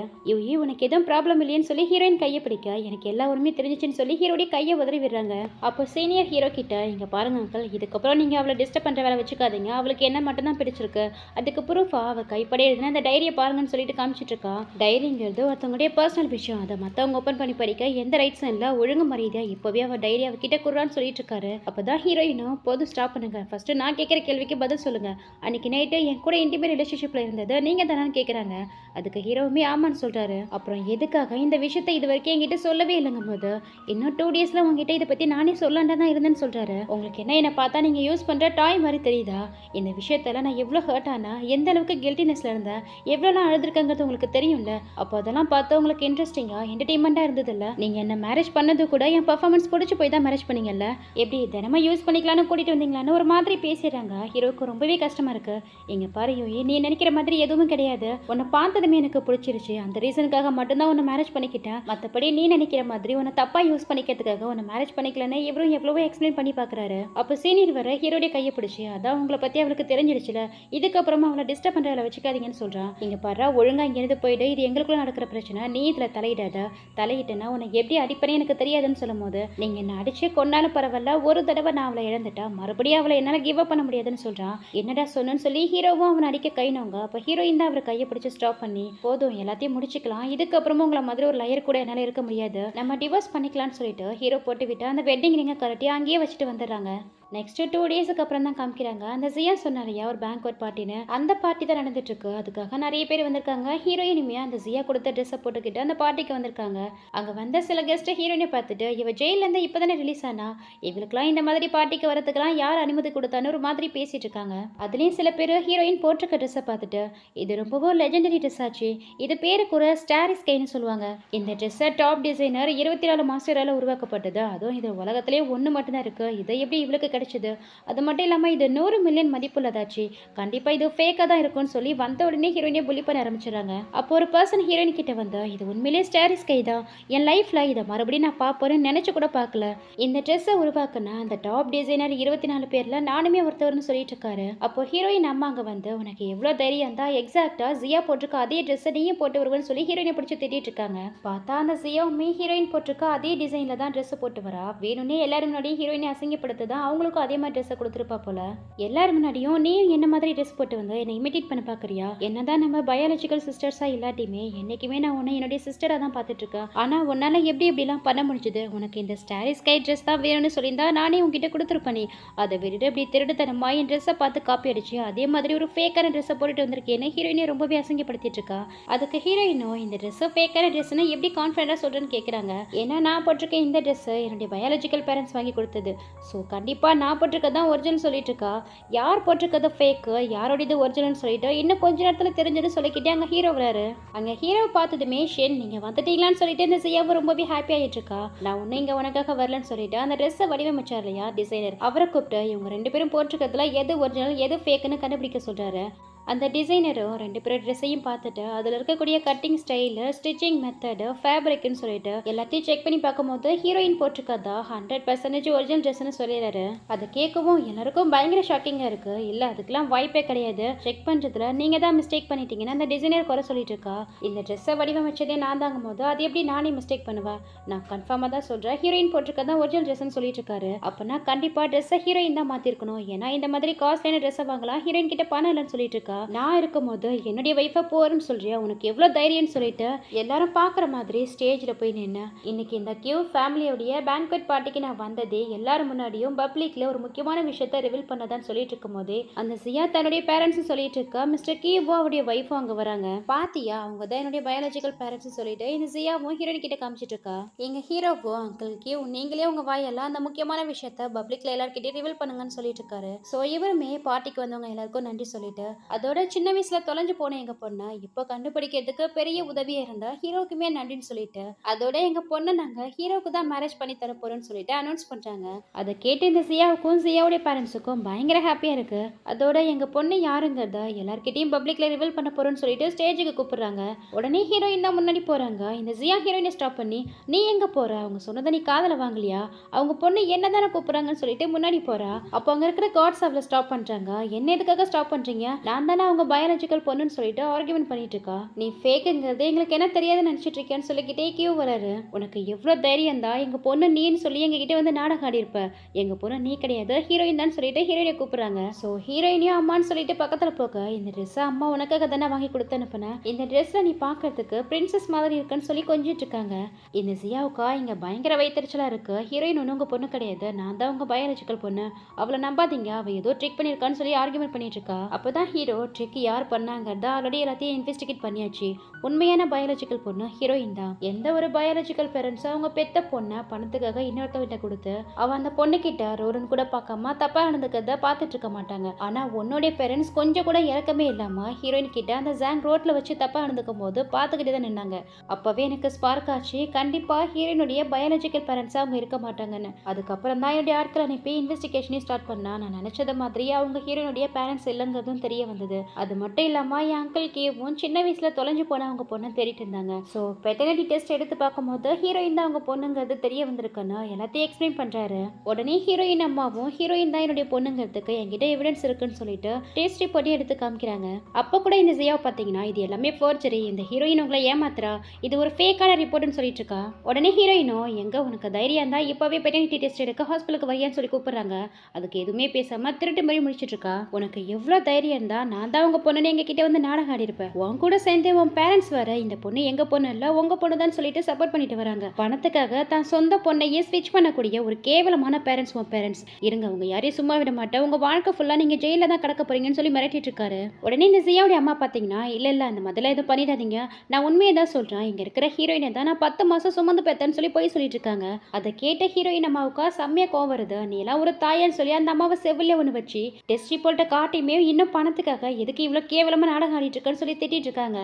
உனக்கு எதுவும் ப்ராப்ளம் இல்லைன்னு சொல்லி ஹீரோயின் கையை பிடிக்க, எனக்கு எல்லா உரிமையும் தெரிஞ்சிச்சுன்னு சொல்லி ஹீரோடைய கையை உதறி விடுறாங்க. அப்போ சீனியர் ஹீரோ கிட்ட, இங்க பாருங்க அங்கிள், இதுக்கப்புறம் நீங்க அவளை டிஸ்டர்ப் பண்ற வேலை வச்சுக்காதீங்க, அவளுக்கு என்ன மட்டும் தான் பிடிச்சிருக்கு, அதுக்கு ப்ரூஃபா அவ கைப்பட எழுதுனா அந்த டைரியை பாருங்கன்னு சொல்லிட்டு காமிச்சிட்டு இருக்கா. டைரிங்கிறது ஒருத்தவங்களுடைய பர்சனல் விஷயம், அதை மற்றவங்க ஓப்பன் பண்ணி படிக்க எந்த ரைட்ஸும் இல்லை, ஒழுங்கு மரியாதையா இப்போவே அவள் டைரி அவகிட்ட குடுறான்னு சொல்லிட்டு இருக்காரு. அப்போதான் ஹீரோயினும், போதும் ஸ்டாப் பண்ணுங்க, ஃபர்ஸ்ட் நான் கேட்குற கேள்விக்கு பதில் சொல்லுங்க, அன்னைக்கு நைட்டு என் கூட இன்டிமேட் ரிலேஷன்ஷிப்ல இருந்தது நீங்க தானு கேட்குறாங்க. அதுக்கு ஹீரோவுமே ஆமான்னு சொல்றாரு. அப்புறம் எதுக்காக இந்த விஷயத்தை இது வரைக்கும் என்கிட்ட சொல்லவே இல்லைங்கும் போது, இன்னும் 2 டேஸ்ல உங்ககிட்ட இதை பத்தி நானே சொல்லாண்டா தான் இருந்தேன்னு சொல்றாரு. உங்களுக்கு என்ன பார்த்தா நீங்க யூஸ் பண்ற டாய் மாதிரி தெரியுதா? இந்த விஷயத்துல நான் எவ்வளவு ஹர்ட் ஆனா, எந்த அளவுக்கு கில்ட்டினஸ்ல இருந்தேன், எவ்வளவு அழுதுருக்கங்கிறது உங்களுக்கு தெரியும்ல. அப்போ அதெல்லாம் பார்த்து உங்களுக்கு இன்ட்ரெஸ்டிங்கா என்டர்டெயின்மெண்டா இருந்தது இல்ல. நீங்க என்ன மேரேஜ் பண்ணது கூட என் பர்ஃபார்மன்ஸ் பிடிச்சி போய் தான் மேரேஜ் பண்ணீங்கல்ல, எப்படி தினமும் யூஸ் பண்ணிக்கலாம்னு கூட்டிட்டு வந்தீங்களான்னு ஒரு மாதிரி பேசிடுறாங்க. ஹீரோக்கு ரொம்பவே கஷ்டமா இருக்கு. இங்க பாரு யோகி, நீ நினைக்கிற மாதிரி எதுவும் கிடையாது, உன்னை பார்த்ததுமே எனக்கு பிடிச்சிருச்சு, அந்த ரீசனுக்காக மட்டும்தான் உன்னை மேரேஜ் பண்ணிக்கிட்டேன், மற்றபடி நீ நினைக்கிற மாதிரி உன்னை தப்பா யூஸ் பண்ணிக்கிறதுக்காக உன்னை மேரேஜ் பண்ணிக்கலன்னு இவரும் எவ்வளவோ எக்ஸ்பிளைன் பண்ணி பாக்குறாரு. அப்போ சீனியர் வர ஹீரோடைய கையை பிடிச்சி, அதான் உங்களை பத்தி அவளுக்கு தெரிஞ்சிடுச்சுல, இதுக்கப்புறமா அவளை டிஸ்டர்ப் பண்றதுல வச்சுக்காதீங்கன்னு சொல்றான். இங்க பாரு, ஒழுங்கா இங்கிருந்து போயிட்டு, இது எங்களுக்குள்ள நடக்கிற பிரச்சனை, நீ இதுல தலையிடாத, தலையிட்டனா உனக்கு எப்படி அடிப்பனே எனக்கு தெரியாதுன்னு சொல்லும் போது, நீங்க என்ன அடிச்சு கொண்டாலும் பரவாயில்ல, ஒரு தடவை நான் அவளை இழந்துட்டா மறுபடியும் அவளை என்னால கிவ் அப் பண்ண முடியாதுன்னு சொல்றான். என்னடா சொன்னு சொல்லி ஹீரோவும் அவனை அடிக்க கைனவங்க. அப்ப ஹீரோயின் தான் அவர் கையை பிடிச்சு ஸ்டாப் பண்ணி, போதும் எல்லாத்தையும் முடிச்சுக்கலாம், இதுக்கப்புறமும் உங்களை மாதிரி ஒரு லயர் கூட என்னால இருக்க முடியாது, நம்ம டிவோர்ஸ் பண்ணிக்கலாம்னு சொல்லிட்டு ஹீரோ போட்டு விட்டு அந்த வெட்டிங் ரிங்கை கரட்டி அங்கேயே வச்சுட்டு வந்துடுறாங்க. நெக்ஸ்ட் 2 டேஸ்க்கு அப்புறம் தான் காமிக்கிறாங்க. அந்த ஜியா சொன்னா இல்லையா ஒரு பேங்க்வெட் பார்ட்டின்னு, அந்த பார்ட்டி தான் நடந்துட்டு இருக்கு. அதுக்காக நிறைய பேர் வந்திருக்காங்க. ஹீரோயினுமே அந்த ஜியா கொடுத்த ட்ரெஸ்ஸை போட்டுக்கிட்டு அந்த பார்ட்டிக்கு வந்திருக்காங்க. அங்க வந்த சில கெஸ்ட் ஹீரோயினை பார்த்துட்டு, இவ ஜெயில இருந்து இப்பதானே ரிலீஸ் ஆனா, இவளுக்குலாம் இந்த மாதிரி பார்ட்டிக்கு வரதுக்கெல்லாம் யார் அனுமதி கொடுத்தான்னு ஒரு மாதிரி பேசிட்டு இருக்காங்க. அதுலயும் சில பேர் ஹீரோயின் போட்டிருக்க ட்ரெஸ்ஸை பார்த்துட்டு, இது ரொம்பவும் லெஜெண்டரி ட்ரெஸ் ஆச்சு, இது பேருக்கு ஒரு ஸ்டாரி ஸ்கைன்னு சொல்லுவாங்க. இந்த ட்ரெஸ்ஸை டாப் டிசைனர் 24 மாஸ்டரால உருவாக்கப்பட்டது. அதுவும் இது உலகத்திலேயே ஒன்று மட்டும்தான் இருக்கு. இதை எப்படி இவளுக்கு கிடைச்சது? அது மட்டும் இல்லாமல் இது 100 மில்லியன் மதிப்புள்ளதாச்சு. கண்டிப்பாக இது ஃபேக்காக தான் இருக்கும்னு சொல்லி வந்த உடனே ஹீரோயினை புள்ளி பண்ண ஆரம்பிச்சிடறாங்க. அப்போ ஒரு பர்சன் ஹீரோயின் கிட்ட வந்து, இது உண்மையிலே ஸ்டாரி ஸ்கை தான், என் லைஃப்ல இதை மறுபடியும் நான் பார்ப்பேன்னு நினைச்சு கூட பார்க்கல. இந்த ட்ரெஸ்ஸை உருவாக்குன அந்த டாப் டிசைனர் 24 பேர்ல நானுமே ஒருத்தவர்னு சொல்லிட்டு இருக்காரு. அப்போ ஹீரோயின் அம்மா அங்க வந்து, உனக்கு எவ்வளோ தைரியம் தான் எக்ஸாக்டா ஜியா போட்டிருக்க அதே ட்ரெஸ்ஸை நீயும் போட்டு வருவேன்னு சொல்லி ஹீரோயினை பிடிச்சி திட்டிட்டு இருக்காங்க. பார்த்தா அந்த ஜியாவுமே ஹீரோயின் போட்டிருக்க அதே டிசைன்ல தான் ட்ரெஸ் போட்டு வரா. வேணும்னே எல்லாரும் முன்னாடியும் ஹீரோயினை அசிங்கப்படுத்துதான் அவங்களுக்கும் அதே மாதிரி ட்ரெஸ்ஸை கொடுத்துருப்பா போல. எல்லாரும் முன்னாடியும் நீயும் என்ன மாதிரி ட்ரெஸ் போட்டு வந்து என்னை இமிடேட் பண்ண பாக்குறியா? என்னதான் நம்ம பயாலஜிக்கல் சிஸ்டர்ஸா இல்லாட்டியுமே என்னைக்குமே நான் உன்னை என்னுடைய சிஸ்டரா தான் பார்த்துட்டு இருக்கேன். ஆனா உன்னால எப்படி இப்படிலாம் பண்ண முடிஞ்சது? உனக்கு இந்த ஸ்டாரி ஸ்கை ட்ரெஸ் தான் வேணும்னு சொல்லியிருந்தா நானே உங்ககிட்ட கொடுத்துருப்பேனே. அதை விட்டுட்டு இப்படி திருடுத்தனமா என் ட்ரெஸ்ஸை பார்த்து காப்பி அடிச்சு அதே மாதிரி ஒரு ஃபேக்கான ட்ரெஸ்ஸை போட்டுட்டு வந்திருக்கேன்னு ஹீரோயினை ரொம்பவே அசிங்கப்படுத்திட்டு இருக்கா. அதுக்கு ஹீரோயினோ இந்த ட்ரெஸ் ஃபேக்கான ட்ரெஸ்ன்னு எப்படி கான்ஃபிடண்டா சொல்றேன்னு கேட்குறாங்க. ஏன்னா நான் போட்டிருக்க இந்த ட்ரெஸ் என்னுடைய பயாலஜிக்கல் பேரண்ட்ஸ் வாங்கி கொடுத்தது. ஸோ கண்டிப்பாக நான் போட்டிருக்க தான் ஒரிஜினல் சொல்லிட்டு இருக்கா. யார் போட்டிருக்கிறது ஃபேக்கு, யாரோடது ஒரிஜினல் சொல்லிட்டு இன்னும் கொஞ்ச நேரத்தில் தெரிஞ்சது சொல்லிக்கிட்டே அங்கே ஹீரோ வராரு. அங்கே ஹீரோவை பார்த்ததுமே ஷென் நீங்கள் வந்துட்டீங்களான்னு சொல்லிட்டு இந்த சியாவும் ரொம்பவே ஹாப்பி ஆகிட்டு இருக்கா. நான் ஒன்றும் இங்கே உனக்காக வரலன்னு சொல்லிட்டு அந்த ட்ரெஸ்ஸை வடிவமைச்சார் இல்லையா டிசைனர், அவரை கூப்பிட்டு இவங்க 2 பேரும் போட்டிருக்கிறதுல எது ஒரிஜினல் எது ஃபேக்குன்னு கண்டுபிடிக்க சொல்கிறாரு. அந்த டிசைனரும் 2 பேரும் ட்ரெஸ்ஸையும் பார்த்துட்டு அதில் இருக்கக்கூடிய கட்டிங் ஸ்டைலு, ஸ்டிச்சிங் மெத்தடு, ஃபேப்ரிக்னு சொல்லிட்டு எல்லாத்தையும் செக் பண்ணி பார்க்கும்போது ஹீரோயின் போட்டிருக்கதா 100% ஒரிஜினல் ட்ரெஸ்ன்னு சொல்லிடுறாரு. அதை கேட்கவும் எல்லாருக்கும் பயங்கர ஷாக்கிங்காக இருக்கு. இல்லை அதுக்கெல்லாம் வாய்ப்பே கிடையாது, செக் பண்ணுறதுல நீங்கள் தான் மிஸ்டேக் பண்ணிட்டீங்கன்னு அந்த டிசைனர் குறை சொல்லிட்டு இருக்கா. இந்த ட்ரெஸ்ஸை வடிவமைச்சதே நான் தாங்கும் போது அது எப்படி நானே மிஸ்டேக் பண்ணுவேன்? நான் கன்ஃபார்மாக தான் சொல்கிறேன், ஹீரோயின் போட்டிருக்கதான் ஒரிஜினல் ட்ரெஸ்ன்னு சொல்லிட்டு இருக்காரு. அப்போனா கண்டிப்பாக ட்ரெஸ்ஸை ஹீரோயின் தான் மாற்றிருக்கணும். ஏன்னா இந்த மாதிரி காஸ்ட்லியான ட்ரெஸ்ஸை வாங்கலாம், ஹீரோயின் கிட்ட பணம் இல்லைன்னு சொல்லிட்டு இருக்கா. நான் இருக்கும்போது என்னுடைய வைஃபை போறேன்னு சொல்றியா? உனக்கு எவ்வளோ தைரியம்னு சொல்லிட்டு எல்லாரும் பார்க்குற மாதிரி ஸ்டேஜில் போய் நின்று, இன்னைக்கு இந்த கியூ ஃபேமிலியோடைய பேங்க்வெட் பார்ட்டிக்கு நான் வந்ததே எல்லாரும் முன்னாடியும் பப்ளிக்ல ஒரு முக்கியமான விஷயத்த ரிவீல் பண்ணதான் சொல்லிட்டு இருக்கும் போதே அந்த சியா தன்னுடைய பேரண்ட்ஸ் சொல்லிட்டு இருக்கா. மிஸ்டர் கியூவோ அவருடைய வைஃபும் அங்கே வராங்க. பாத்தியா அவங்க தான் என்னுடைய பயாலஜிக்கல் பேரண்ட்ஸ் சொல்லிட்டு இந்த சியாவும் ஹீரோயின் கிட்ட காமிச்சிட்டு இருக்கா. எங்க ஹீரோவோ அங்கிள் கியூ நீங்களே உங்க வாயெல்லாம் அந்த முக்கியமான விஷயத்த பப்ளிக்ல எல்லார்கிட்டயும் ரிவீல் பண்ணுங்கன்னு சொல்லிட்டு இருக்காரு. ஸோ இவருமே பார்ட்டிக்கு வந்தவங்க எல்லாருக்கும் நன்றி சொல்லிட்டு, அதோட சின்ன வயசுல தொலைஞ்சு போன எங்க பொண்ணை இப்போ கண்டுபிடிக்கிறதுக்கு பெரிய உதவியா இருந்தா ஹீரோக்குமே நன்றின்னு சொல்லிட்டு, அதோட எங்க பொண்ணை நாங்க ஹீரோக்கு தான் மேரேஜ் பண்ணி தர போறோம்னு சொல்லிட்டு அனௌன்ஸ் பண்றாங்க. அதை கேட்டு இந்த சியாவுக்கும் சியாவுடைய பேரண்ட்ஸுக்கும் பயங்கர ஹாப்பியா இருக்கு. அதோட எங்க பொண்ணு யாருங்கிறத எல்லார்கிட்டையும் பப்ளிக்ல ரிவீல் பண்ண போறோம்னு சொல்லிட்டு ஸ்டேஜுக்கு கூப்பிடுறாங்க. உடனே ஹீரோயின் தான் முன்னாடி போறாங்க. இந்த சியா ஹீரோயினை ஸ்டாப் பண்ணி, நீ எங்க போற? அவங்க சொன்னதை நீ காதல வாங்கலையா? அவங்க பொண்ணு என்னதானே கூப்பிடுறாங்கன்னு சொல்லிட்டு முன்னாடி போறா. அப்போ அங்க இருக்கிற கார்ட்ஸ் அவளை ஸ்டாப் பண்றாங்க. என்ன எதுக்காக ஸ்டாப் பண்றீங்க? நான் தானே அவங்க பயாலஜிக்கல் பொண்ணுன்னு சொல்லிட்டு ஆர்கியூமெண்ட் பண்ணிட்டு இருக்கா. நீ ஃபேக்குங்கிறது எங்களுக்கு என்ன தெரியாதுன்னு நினைச்சிட்டு இருக்கேன்னு சொல்லிக்கிட்டே கியூ வராரு. உனக்கு எவ்வளோ தைரியம் தான் எங்க பொண்ணு நீன்னு சொல்லி எங்ககிட்ட வந்து நாடகம் ஆடி இருப்ப. எங்க பொண்ணு நீ கிடையாது, ஹீரோயின் தான் சொல்லிட்டு ஹீரோயினை கூப்பிடுறாங்க. ஸோ ஹீரோயினையும் அம்மான்னு சொல்லிட்டு பக்கத்துல போக, இந்த ட்ரெஸ் அம்மா உனக்காக தானே வாங்கி கொடுத்து அனுப்புனேன், இந்த ட்ரெஸ்ல நீ பாக்குறதுக்கு பிரின்சஸ் மாதிரி இருக்குன்னு சொல்லி கொஞ்சிட்டு இருக்காங்க. இந்த சியாவுக்கா இங்க பயங்கர வயிற்றுச்சலா இருக்கு. ஹீரோயின் ஒன்றும் உங்க பொண்ணு கிடையாது, நான் தான் உங்க பயாலஜிக்கல் பொண்ணு, அவளை நம்பாதீங்க, அவ ஏதோ ட்ரிக் பண்ணிருக்கான்னு சொல்லி ஆர்கியூமெண்ட் பண்ணிட்டு இருக்கா. அப்பதான் ஹீரோ ட்ரிக் யார் பண்ணாங்கிறத ஆல்ரெடி எல்லாத்தையும் இன்வெஸ்டிகேட் பண்ணியாச்சு. உண்மையான பயாலஜிக்கல் பொண்ணு ஹீரோயின் தான். எந்த ஒரு பயாலஜிக்கல் பேரண்ட்ஸ் அவங்க பெத்த பொண்ணை பணத்துக்காக இன்னொருத்தவங்கிட்ட கொடுத்து அவ அந்த பொண்ணு கிட்ட ரோடுன்னு கூட பார்க்காம தப்பா நடந்துக்கிறத பார்த்துட்டு இருக்க மாட்டாங்க. ஆனா உன்னுடைய பேரண்ட்ஸ் கொஞ்சம் கூட இறக்கமே இல்லாம ஹீரோயின் கிட்ட அந்த ஜாங் ரோட்ல வச்சு தப்பா நடந்துக்கும் போது பார்த்துக்கிட்டே தான் நின்னாங்க. அப்பவே எனக்கு ஸ்பார்க் ஆச்சு, கண்டிப்பா ஹீரோயினுடைய பயாலஜிக்கல் பேரண்ட்ஸ் அவங்க இருக்க மாட்டாங்கன்னு. அதுக்கப்புறம் தான் என்னுடைய ஆட்கள் அனுப்பி இன்வெஸ்டிகேஷனே ஸ்டார்ட் பண்ணா. நான் நினைச்சது மாதிரி அவங்க ஹீரோயினுடைய பேரண்ட்ஸ் இல்லைங்கிறதும் தெரிய வந்தது. அது மட்டும் இல்லாம என் அங்கிள் கேவும் சின்ன வயசுல தொலைஞ்சு போன அவங்க பொண்ணை தேடிட்டு இருந்தாங்க. ஸோ பெட்டர்னிட்டி டெஸ்ட் எடுத்து பார்க்கும்போது ஹீரோயின் தான் அவங்க பொண்ணுங்கிறது தெரிய வந்திருக்குன்னு எல்லாத்தையும் எக்ஸ்பிளைன் பண்றாரு. உடனே ஹீரோயின் அம்மாவும் ஹீரோயின் தான் என்னுடைய பொண்ணுங்கிறதுக்கு என்கிட்ட எவிடன்ஸ் இருக்குன்னு சொல்லிட்டு டெஸ்ட் ரிப்போர்ட்டையும் எடுத்து காமிக்கிறாங்க. அப்போ கூட இந்த ஜியாவை பார்த்தீங்கன்னா இது எல்லாமே ஃபோர்ஜரி, இந்த ஹீரோயின் உங்களை ஏமாத்துறா, இது ஒரு ஃபேக்கான ரிப்போர்ட்னு சொல்லிட்டு இருக்கா. உடனே ஹீரோயினோ எங்க உனக்கு தைரியம் தான் இப்பவே பெட்டர்னிட்டி டெஸ்ட் எடுக்க ஹாஸ்பிட்டலுக்கு வரியான்னு சொல்லி கூப்பிடுறாங்க. அதுக்கு எதுவுமே பேசாம திருட்டு மாதிரி முடிச்சிட்டு இருக்கா. உனக்கு எவ்வளோ தைரியம் தான் நான் தான் உங்க பொண்ணுன்னு எங்ககிட்ட வந்து நாடகம் ஆடி இருப்பேன். உன் கூட சேர்ந்து உன் பேரண்ட்ஸ் வர இந்த பொண்ணு எங்க பொண்ணு இல்ல உங்க பொண்ணு தான் சொல்லிட்டு சப்போர்ட் பண்ணிட்டு வராங்க. பணத்துக்காக தான் சொந்த பொண்ணையே ஸ்விட்ச் பண்ணக்கூடிய ஒரு கேவலமான பேரண்ட்ஸ் உன் பேரண்ட்ஸ். இருங்க உங்க யாரையும் சும்மா விட மாட்டேன். உங்க வாழ்க்கை ஃபுல்லா நீங்க ஜெயில தான் கடக்க போறீங்கன்னு சொல்லி மிரட்டிட்டு இருக்காரு. உடனே இந்த ஜியாவுடைய அம்மா பாத்தீங்கன்னா இல்ல அந்த முதல்ல எதுவும் பண்ணிடாதீங்க. நான் உண்மையை தான் சொல்றேன். இங்க இருக்கிற ஹீரோயினை தான் நான் 10 மாசம் சுமந்து பெத்தேன்னு சொல்லி போய் சொல்லிட்டு இருக்காங்க. அதை கேட்ட ஹீரோயின் அம்மாவுக்கா செம்மையா கோவம் வருது. நீ எல்லாம் ஒரு தாயான்னு சொல்லி அந்த அம்மாவை செவிலிய ஒண்ணு வச்சு டெஸ்ட் ரிப்போர்ட்டை காட்டியுமே இன்னும் பணத்துக்காக எதுக்கு இவ்வளவு கேவலமா நாடகம் ஆடிட்டு இருக்கன்னு சொல்லி திட்டிட்டு இருக்காங்க.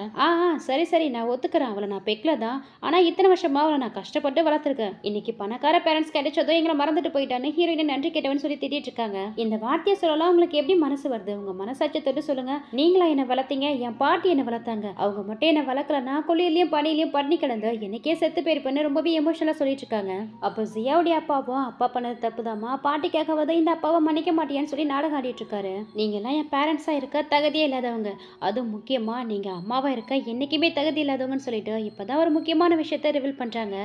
சரி சரி நான் ஒத்துக்கிறேன். அவளை நான் பெக்கல தான். ஆனா இத்தனை வருஷமா அவளை நான் கஷ்டப்பட்டு வளர்த்துருக்கேன். இன்னைக்கு பணக்கார பேரண்ட்ஸ் கிடைச்சதும் எங்களை மறந்துட்டு போயிட்டான்னு ஹீரோயின் நன்றி கேட்டவன்னு சொல்லி திட்டிட்டு இருக்காங்க. இந்த வார்த்தையை சொல்லலாம் உங்களுக்கு எப்படி மனசு வருது? உங்க மனசாட்சி தொட்டு சொல்லுங்க. நீங்களா என்ன வளர்த்தீங்க? என் பாட்டி என்ன வளர்த்தாங்க. அவங்க மட்டும் என்ன வளர்க்கலன்னா கொள்ளையிலயும் பணியிலையும் பண்ணி கிடந்து எனக்கே செத்து போயிருப்பேன்னு ரொம்பவே எமோஷனலா சொல்லிட்டு இருக்காங்க. அப்போ ஜியாவுடைய அப்பாவும் அப்பா பண்ணது தப்புதாமா, பாட்டிக்காக வந்து இந்த அப்பாவை மன்னிக்க மாட்டியான்னு சொல்லி நாடகம் ஆடிட்டு இருக்காரு. நீங்க எல்லாம் என் பேரண்ட்ஸா இருக்க தகுதியே இல்லாதவங்க. அதுவும் முக்கியமா நீங்க அம்மாவா இருக்க என்னைக்குமே தகுதி இல்லாதவங்கன்னு சொல்லிட்டு இப்பதான் ஒரு முக்கியமான விஷயத்த ரிவீல் பண்றாங்க.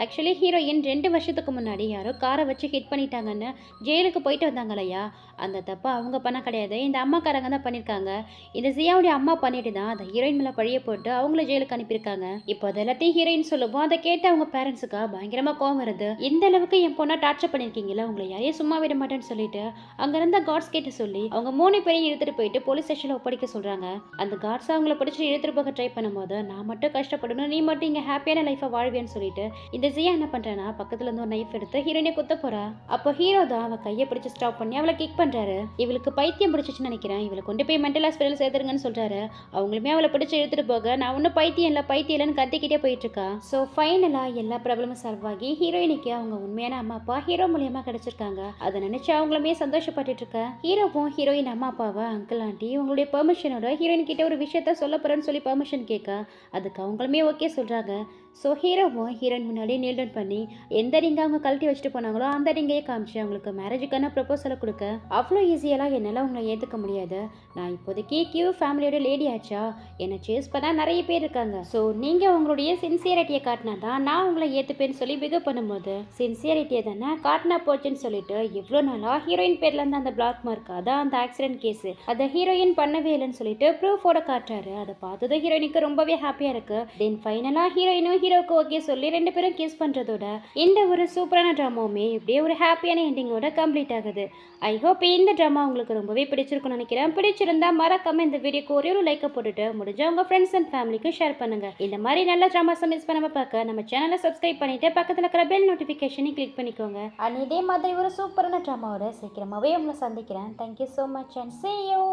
ஆக்சுவலி ஹீரோயின் 2 வருஷத்துக்கு முன்னாடி யாரோ காரை வச்சு ஹிட் பண்ணிட்டாங்கன்னு ஜெயிலுக்கு போயிட்டு வந்தாங்க இல்லையா, அந்த தப்பை அவங்க பண்ண கிடையாது, இந்த அம்மாக்காரங்க தான் பண்ணியிருக்காங்க. இந்த ஜியாவுடைய அம்மா பண்ணிட்டு தான் அந்த ஹீரோயின் மேலே பழிய போட்டு அவங்கள ஜெயிலுக்கு அனுப்பியிருக்காங்க. இப்போ அது எல்லாத்தையும் ஹீரோயின் சொல்லுவோம். அதை கேட்டு அவங்க பேரண்ட்ஸுக்கா பயங்கரமா கோவம் வருது. இந்த அளவுக்கு என் பொண்ணை டார்ச்சர் பண்ணியிருக்கீங்களா, உங்களை யாரையும் சும்மா விட மாட்டேன்னு சொல்லிட்டு அங்க இருந்த கார்ட்ஸ் கிட்ட சொல்லி அவங்க 3 பேரையும் இழுத்துட்டு போயிட்டு போலீஸ் ஸ்டேஷன்ல ஒப்படைக்க சொல்றாங்க. அந்த கார்ட்ஸ் அவங்கள பிடிச்சி இழுத்துட்டு போக ட்ரை பண்ணும்போது நான் மட்டும் கஷ்டப்படணும், நீ மட்டும் இங்க ஹாப்பியான லைஃபை வாழ்வேன்னு சொல்லிட்டு இந்த ஜியா என்ன பண்றானா பக்கத்துல இருந்து ஒரு நைஃப் எடுத்து ஹீரோயினை குத்த போறா. அப்போ ஹீரோ தான் அவ கையை பிடிச்சு ஸ்டாப் பண்ணி அவளை கிக் பண்றாரு. இவளுக்கு பைத்தியம் பிடிச்சிச்சுன்னு நினைக்கிறேன், இவளை கொண்டு போய் மென்டல் ஹாஸ்பிட்டல் சேர்த்துருங்கன்னு சொல்றாரு. அவங்களுமே அவளை பிடிச்சி எடுத்துட்டு போக நான் ஒன்னும் பைத்தியம் இல்லைன்னு கத்திக்கிட்டே போயிட்டு இருக்கா. ஸோ ஃபைனலா எல்லா ப்ராப்ளமும் சால்வ் ஆகி ஹீரோயினுக்கு அவங்க உண்மையான அம்மா அப்பா ஹீரோ மூலியமா கிடைச்சிருக்காங்க. அதை நினைச்சு அவங்களுமே சந்தோஷப்பட்டுட்டு இருக்க. ஹீரோவும் ஹீரோயின் அம்மா அப்பாவை அங்கிள் ஆண்டி உங்களுடைய பெர்மிஷனோட ஹீரோயின் கிட்ட ஒரு விஷயத்த சொல்ல போறேன்னு சொல்லி பெர்மிஷன் கேட்க அதுக்கு அவங்களுமே ஓகே சொல்றாங்க. ஸோ ஹீரோவும் ஹீரோயின் முன்னாடி நீல் டவுன் பண்ணி எந்த ரிங்கை அவங்க கழட்டி வச்சுட்டு போனாங்களோ அந்த ரிங்கையே காமிச்சு அவங்களுக்கு மேரேஜுக்கான ப்ரொபோசலை கொடுக்க அவ்வளோ ஈஸியெல்லாம் என்னால் உங்களை ஏற்றுக்க முடியாது. நான் இப்போதைக்கு கியூ ஃபேமிலியோட லேடி ஆச்சா, என்னை சேஸ் பண்ண நிறைய பேர் இருக்காங்க. ஸோ நீங்கள் உங்களுடைய சின்சியரிட்டியை காட்டினா தான் நான் உங்களை ஏற்றுப்பேன்னு சொல்லி பிகப் பண்ணும்போது சின்சியரிட்டியை தானே காட்டினா போச்சுன்னு சொல்லிட்டு இவ்வளோ நாளாக ஹீரோயின் பேர்ல இருந்து அந்த பிளாக் மார்க் அதான் அந்த ஆக்சிடென்ட் கேஸு அதை ஹீரோயின் பண்ணவே இல்லைன்னு சொல்லிட்டு ப்ரூஃபோட காட்டுறாரு. அதை பார்த்தது ஹீரோயினுக்கு ரொம்பவே ஹாப்பியாக இருக்கு. தென் ஃபைனலாக ஹீரோயினும் ஹீரோக்கு ஓகே சொல்லி 2 பேரும் கிஸ் பண்றதோட இந்த ஒரு சூப்பரான ட்ராமாவுமே இப்படியே ஒரு ஹாப்பியான எண்டிங்கோட கம்ப்ளீட் ஆகுது. ஐ ஹோப் இந்த ட்ராமா உங்களுக்கு ரொம்பவே பிடிச்சிருக்கும்னு நினைக்கிறேன். பிடிச்சிருந்தா மறக்காம இந்த வீடியோக்கு ஒரே ஒரு லைக்கை போட்டுட்டு முடிஞ்ச உங்க ஃப்ரெண்ட்ஸ் அண்ட் ஃபேமிலிக்கு ஷேர் பண்ணுங்க. இந்த மாதிரி நல்ல ட்ராமாஸை மிஸ் பண்ணாம பார்க்க நம்ம சேனலை சப்ஸ்கிரைப் பண்ணிட்டு பக்கத்துல இருக்கிற பெல் நோட்டிஃபிகேஷனை கிளிக் பண்ணிக்கோங்க. அண்ட் இதே மாதிரி ஒரு சூப்பரான ட்ராமாவோட சீக்கிரமாவே உங்களை சந்திக்கிறேன். Thank you so much and see you.